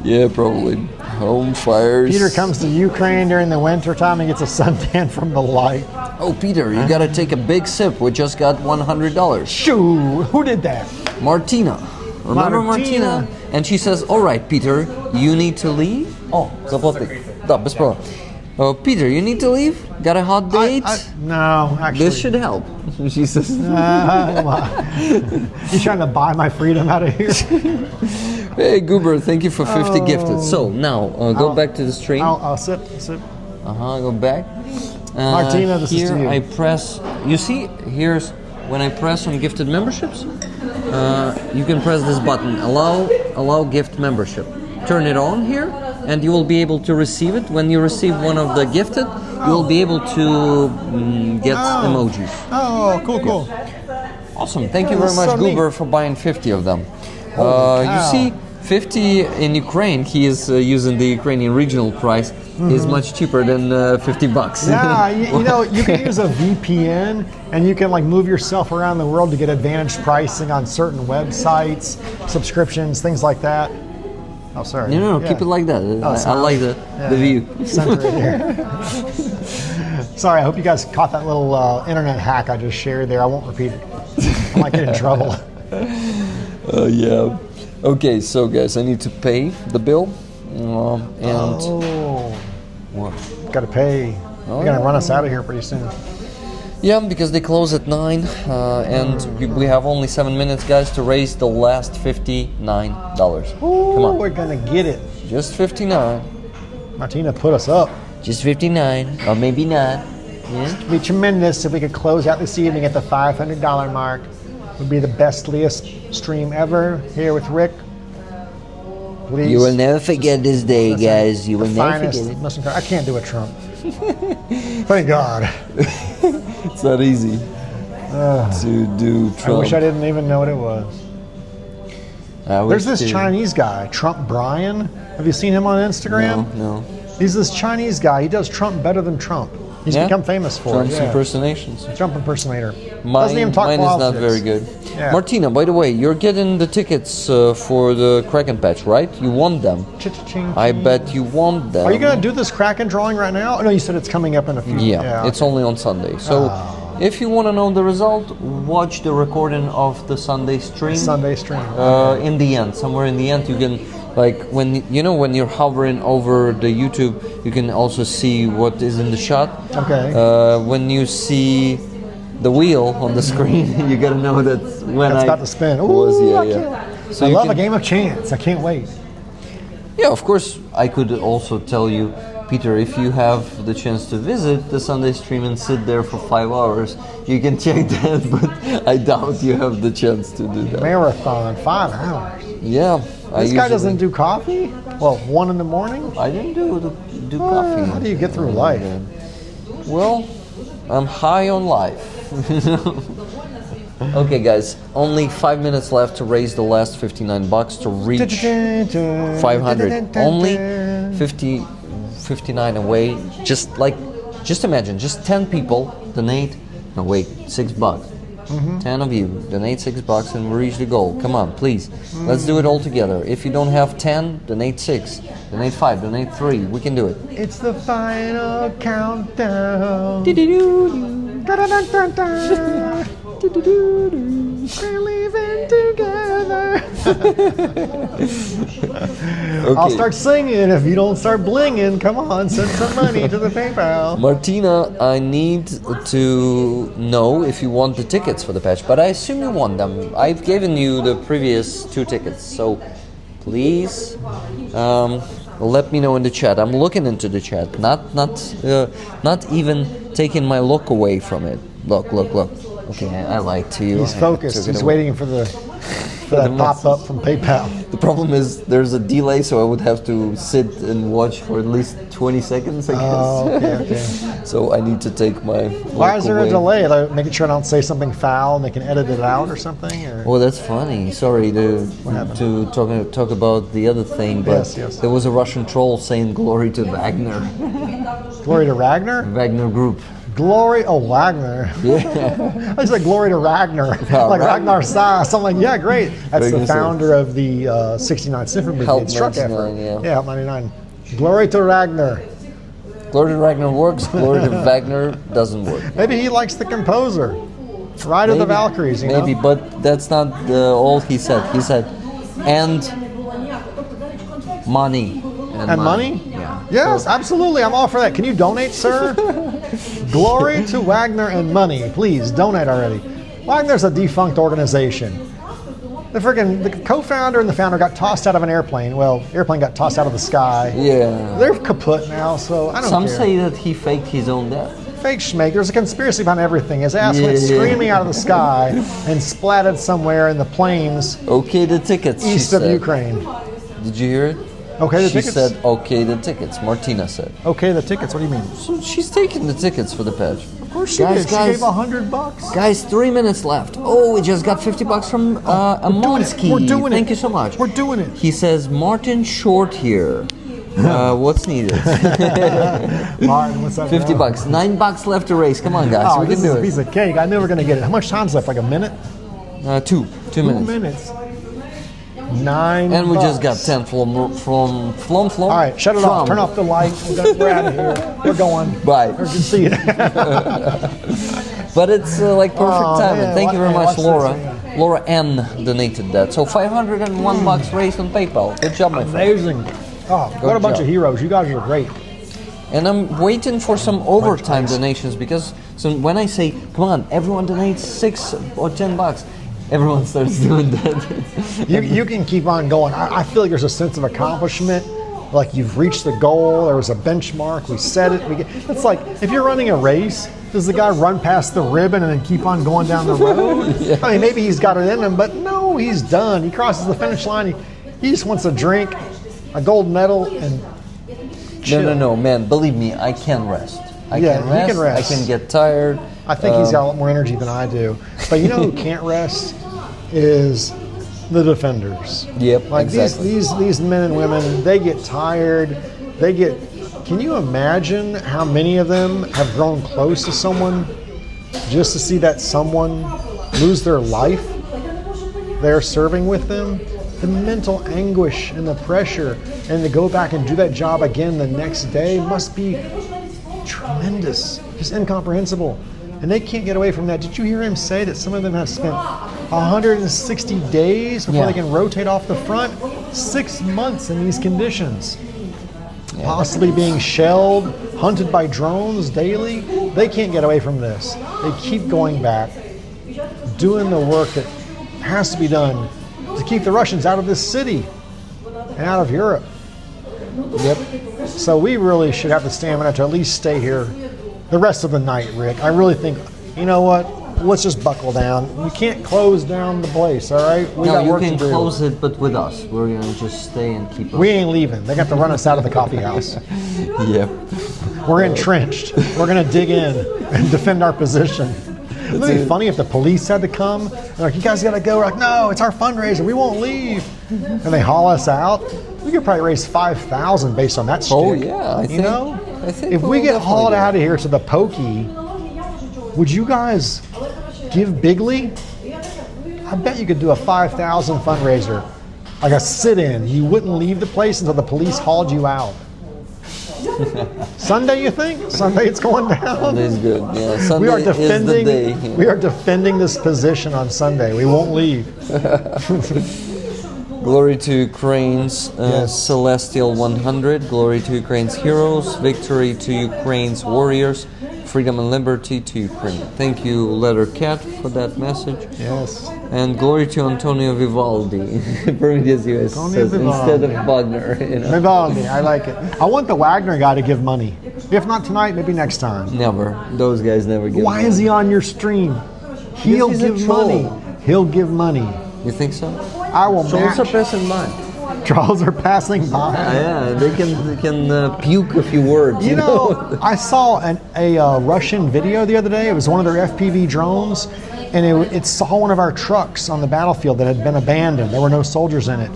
Yeah, probably. Home fires. Peter comes to Ukraine during the winter time and gets a suntan from the light. Oh, Peter, you gotta take a big sip. We just got $100. Shoo! Who did that? Martina. Remember Martina. Martina? And she says, all right, Peter, you need to leave. Oh, заплати. Да, без проблем. Peter, you need to leave? Got a hot date? No, actually. This should help. She says. You trying to buy my freedom out of here? Hey, Goober, thank you for 50 gifted. So now, go back to the stream. I'll sip. Go back. Martina, this is here to you. I press. You see, here's when I press on gifted memberships. You can press this button, allow gift membership. Turn it on here, and you will be able to receive it. When you receive one of the gifted, you will be able to get emojis. Oh, cool. Awesome. Thank you Yeah, very much, that's so Goober, for buying 50 of them. Holy You cow. see, 50 in Ukraine, he is using the Ukrainian regional price, is much cheaper than $50. Yeah, you know, you can use a VPN and you can like move yourself around the world to get advantaged pricing on certain websites, subscriptions, things like that. Oh, sorry. No, Yeah. keep it like that. I sorry. like the view. Center it here. Sorry, I hope you guys caught that little internet hack I just shared there. I won't repeat it. I might get in trouble. Yeah. Okay, so guys, I need to pay the bill. And what? Got to pay. You're going to run us out of here pretty soon. Yeah, because they close at 9, and we have only 7 minutes, guys, to raise the last $59. Come on, We're going to get it. just 59. Martina put us up. Just 59, or maybe not. Yeah. It'd be tremendous if we could close out this evening at the $500 mark. It would be the bestliest stream ever here with Rick. Please. You will never forget this day, guys. You will never Finest, forget it. most incredible. I can't do a Trump. Thank God. It's not easy to do Trump. I wish I didn't even know what it was. There's this too. Chinese guy, Trump Brian. Have you seen him on Instagram? No. He's this Chinese guy. He does Trump better than Trump. He's Yeah? become famous for Trump's it. Yeah. impersonations. Trump impersonator. Mine, Doesn't even talk mine is not politics. very good. Yeah. Martina, by the way, you're getting the tickets for the Kraken patch, right? You want them. Cha-cha-ching. I bet you want them. Are you going to do this Kraken drawing right now? Oh, no, you said it's coming up in a few. Yeah, it's only on Sunday. So if you want to know the result, watch the recording of the Sunday stream. Sunday stream. In the end, somewhere in the end, you can, like, when you're hovering over the YouTube, you can also see what is in the shot. Okay. When you see the wheel on the screen, you gotta know that when That's I about to spin. Ooh, was, I yeah. can't- So I you love can- a game of chance. I can't wait. Yeah, of course. I could also tell you, Peter, if you have the chance to visit the Sunday stream and sit there for 5 hours, you can check that. But I doubt you have the chance to do that. Marathon, 5 hours. Yeah, This guy doesn't do coffee? Well, 1 in the morning? I didn't do coffee. How do you get through life? Well, I'm high on life. Okay, guys, only 5 minutes left to raise the last $59 to reach 500. Only 59 away. Just imagine, just 10 people donate. No, wait, $6. 10 of you donate $6 and we reach the goal. Come on, please. Let's do it all together. If you don't have 10, donate 6. Donate 5, donate 3. We can do it. It's the final countdown. We're leaving together. I'll start singing if you don't start blinging. Come on, send some money to the PayPal. Martina, I need to know if you want the tickets for the patch, but I assume you want them. I've given you the previous 2 tickets, so please let me know in the chat. I'm looking into the chat, not even taking my look away from it. Look. Okay, I lied to you. He's I focused. took it He's away. waiting for that pop up from PayPal. The problem is there's a delay, so I would have to sit and watch for at least 20 seconds, I guess. Oh, okay. So I need to take my. Why look is there away. a delay? Like making sure I don't say something foul and they can edit it out or something? Or? Oh, that's funny. Sorry to talk about the other thing, but Yes. there was a Russian troll saying "Glory to Wagner." Glory to Ragnar? Wagner Group. Glory, Wagner. Yeah. I said glory to Ragnar. Like Ragnar Sass. I'm like, yeah, great. That's Ragnar the founder of the 69 Symphony Help Brigade Struck 99, effort. yeah. Help 99. Glory to Ragnar. Glory to Wagner works. Glory to Wagner doesn't work. Maybe he likes the composer. Ride of the Valkyries, you Maybe, know? but that's not all he said. He said, and money. And money? Yeah. Yes, absolutely. I'm all for that. Can you donate, sir? Glory to Wagner and money. Please, donate already. Wagner's a defunct organization. The co-founder and the founder got tossed out of an airplane. Well, airplane got tossed out of the sky. Yeah. They're kaput now, so I don't Some care. say that he faked his own death. Fake schmake. There's a conspiracy behind everything. His ass went Yeah. screaming out of the sky and splatted somewhere in the plains Okay, the tickets. she east of said. Ukraine. Did you hear it? Okay, the she tickets? said, okay, the tickets. Martina said. Okay, the tickets. What do you mean? So she's taking the tickets for the patch. Of course she Guys, did. She guys. gave $100. Guys, 3 minutes left. Oh, we just got $50 from Amonsky. We're doing it. Thank you so much. We're doing it. He says, Martin Short here. What's needed? Martin, what's up? $50. $9 left to race. Come on, guys. Oh, we this can is do a piece it. of cake. I knew we were going to get it. How much time's left? Like a minute? 2 2 minutes. minutes. 9 And we just got bucks. 10 from. All right, shut it off. Turn off the light. We're out of here. We're going. Bye. Or just see it. But it's like perfect Oh, timing. man. Thank you very Hey, much, watch this, Laura. yeah. Laura N donated that. So $501 raised on PayPal. Good job, my friend. Amazing. Oh, what a bunch job. of heroes. You guys are great. And I'm waiting for some overtime donations because when I say, come on, everyone donates $6 or $10, everyone starts doing that. You can keep on going. I feel like there's a sense of accomplishment like you've reached the goal. There was a benchmark. We set it. It's like if you're running a race, does the guy run past the ribbon and then keep on going down the road? Yeah. I mean, maybe he's got it in him, but no, he's done. He crosses the finish line. He just wants a drink, a gold medal, and chill. No, man. Believe me, I can rest. I Yeah, can you rest. can rest. I can get tired. I think he's got a lot more energy than I do. But you know who can't rest is the defenders. Yep, Like exactly. these men and women, they get tired. Can you imagine how many of them have grown close to someone just to see that someone lose their life? They're serving with them. The mental anguish and the pressure, and to go back and do that job again the next day must be tremendous, just incomprehensible. And they can't get away from that. Did you hear him say that some of them have spent 160 days before they can rotate off the front? 6 months in these conditions. Possibly being shelled, hunted by drones daily. They can't get away from this. They keep going back, doing the work that has to be done to keep the Russians out of this city and out of Europe. Yep. So we really should have the stamina to at least stay here the rest of the night, Rick. I really think, you know what? Let's just buckle down. We can't close down the place, all right? We No, got you work can to do. close it, but with us. We're gonna just stay and keep up. We ain't leaving. They got to run us out of the coffee house. Yep. We're entrenched. We're going to dig in and defend our position. Wouldn't it be funny if the police had to come? They're like, you guys got to go. We're like, no, it's our fundraiser. We won't leave. And they haul us out. We could probably raise $5,000 based on that stick. Oh, yeah, I think If we we'll get definitely hauled do it. out of here to the pokey, would you guys give bigly? I bet you could do a $5,000 fundraiser, like a sit-in. You wouldn't leave the place until the police hauled you out. Sunday, you think? Sunday, it's going down. It's good. Yeah, Sunday We are is the defending. day. Yeah. We are defending this position on Sunday. We won't leave. Glory to Ukraine's Yes. Celestial 100. Glory to Ukraine's heroes. Victory to Ukraine's warriors. Freedom and liberty to Ukraine. Thank you, Letter Cat, for that message. Yes. And glory to Antonio Vivaldi. Prometheus US Antonio says instead of Vivaldi. Wagner. You know? Vivaldi, I like it. I want the Wagner guy to give money. If not tonight, maybe next time. Never. Those guys never give. Why is he on your stream? He'll he's a give troll. money. He'll give money. You think so? I will Trolls are match. passing by. Trolls are passing by. Yeah, they can puke a few words. You know, I saw a Russian video the other day. It was one of their FPV drones, and it saw one of our trucks on the battlefield that had been abandoned. There were no soldiers in it.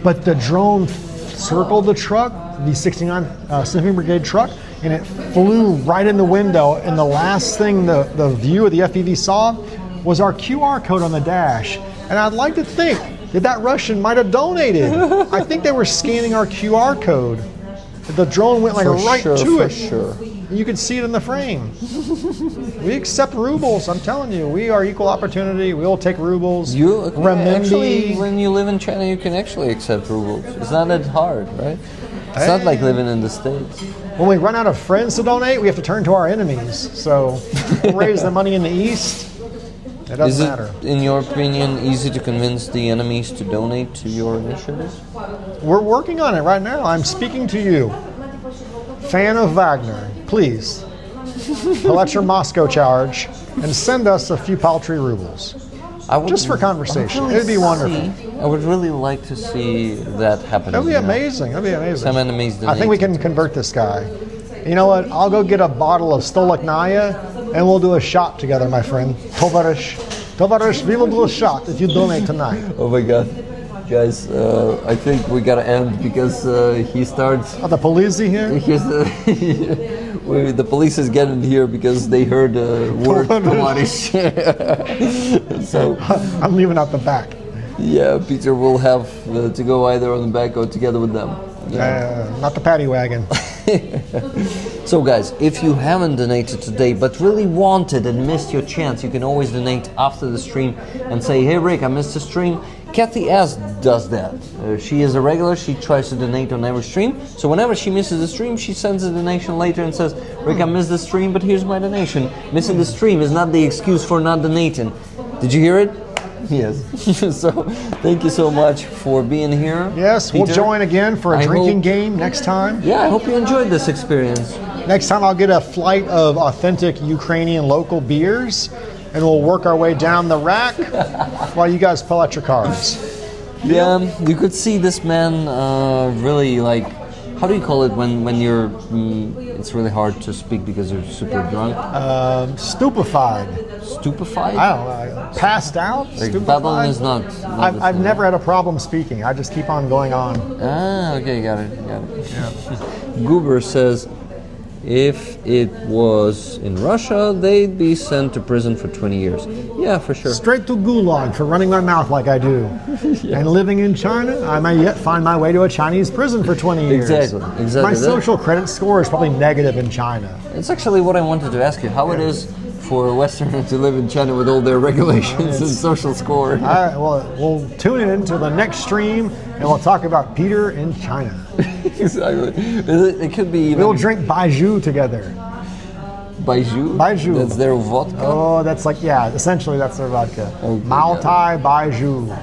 But the drone circled the truck, the 69 Symphony Brigade truck, and it flew right in the window. And the last thing the view of the FPV saw was our QR code on the dash. And I'd like to think that Russian might have donated. I think they were scanning our QR code. The drone went like For right sure, to for it. sure. You could see it in the frame. We accept rubles. I'm telling you, we are equal opportunity. We'll take rubles. You actually, renminbi. when you live in China, you can actually accept rubles. It's not that hard, right? It's not like living in the States. When we run out of friends to donate, we have to turn to our enemies. So we'll raise the money in the East. It Is doesn't it, matter. in your opinion, easy to convince the enemies to donate to your initiative? We're working on it right now. I'm speaking to you, fan of Wagner. Please, pull out your Moscow charge and send us a few paltry rubles. I would, Just for conversation. I would It'd be wonderful. I would really like to see that happen. That'd be amazing. That'd be amazing. Some enemies I think we donating. can convert this guy. You know what? I'll go get a bottle of Stoloknaya and we'll do a shot together, my friend. Tovarish, we will do a shot if you donate tonight. Oh my god. Guys, I think we gotta end because he starts. Are the police here? Here's the police is getting here because they heard the word Tovarish. So, I'm leaving out the back. yeah, Peter will have to go either on the back or together with them. Yeah. Not the paddy wagon. So guys, if you haven't donated today but really wanted and missed your chance, you can always donate after the stream and say, hey Rick, I missed the stream. Kathy S does that. She is a regular, she tries to donate on every stream. So whenever she misses the stream, she sends a donation later and says, Rick, I missed the stream, but here's my donation. Missing the stream is not the excuse for not donating. Did you hear it? Yes. So thank you so much for being here. Yes, we'll Peter. join again for a I drinking hope- game next time. Yeah, I hope you enjoyed this experience. Next time I'll get a flight of authentic Ukrainian local beers and we'll work our way down the rack while you guys pull out your cards. Yeah, you could see this man really like, how do you call it when you're, it's really hard to speak because you're super drunk? Stupefied. Stupefied? I don't know. Passed out? Like babbling Stupefied? is not the I've thing. never had a problem speaking. I just keep on going on. Ah, okay, got it. Goober says, if it was in Russia, they'd be sent to prison for 20 years. Yeah, for sure. Straight to Gulag for running my mouth like I do. And living in China, I may yet find my way to a Chinese prison for 20 years. Exactly. My social credit score is probably negative in China. It's actually what I wanted to ask you. How it is for a Westerner to live in China with all their regulations and social score. All right, well, we'll tune in to the next stream and we'll talk about Peter in China. Exactly. It could be even We'll drink Baijiu together. Baijiu. Baijiu. That's their vodka. Oh, that's like, yeah, essentially that's their vodka. Okay, Maltai Baijiu.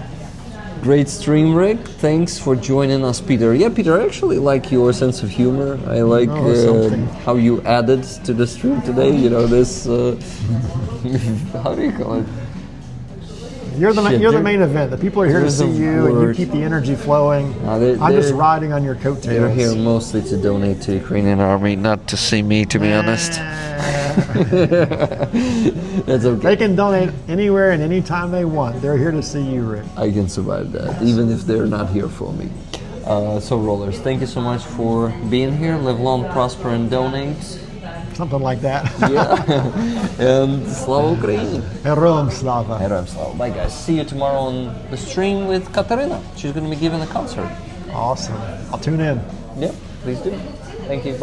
Great stream, Rick. Thanks for joining us, Peter. Yeah, Peter, I actually like your sense of humor. I like something. how you added to the stream today. You know, this, how do you call it? You're the Shit, you're the there- main event. The people are here to there's a see you, and you word. keep the energy flowing. they're- I'm just they're- riding on your They're coattails. here mostly to donate to Ukrainian army, not to see me, to be honest. That's okay. They can donate anywhere and anytime they want. They're here to see you, Rick. I can survive that, even if they're not here for me. So, Rollers, thank you so much for being here. Live long, prosper, and donate. Something like that. Yeah. And Slava Ukraini. Heroям slava. Heroям Slava. Bye, guys. See you tomorrow on the stream with Katarina. She's going to be giving a concert. Awesome. I'll tune in. Yeah, please do. Thank you. Bye.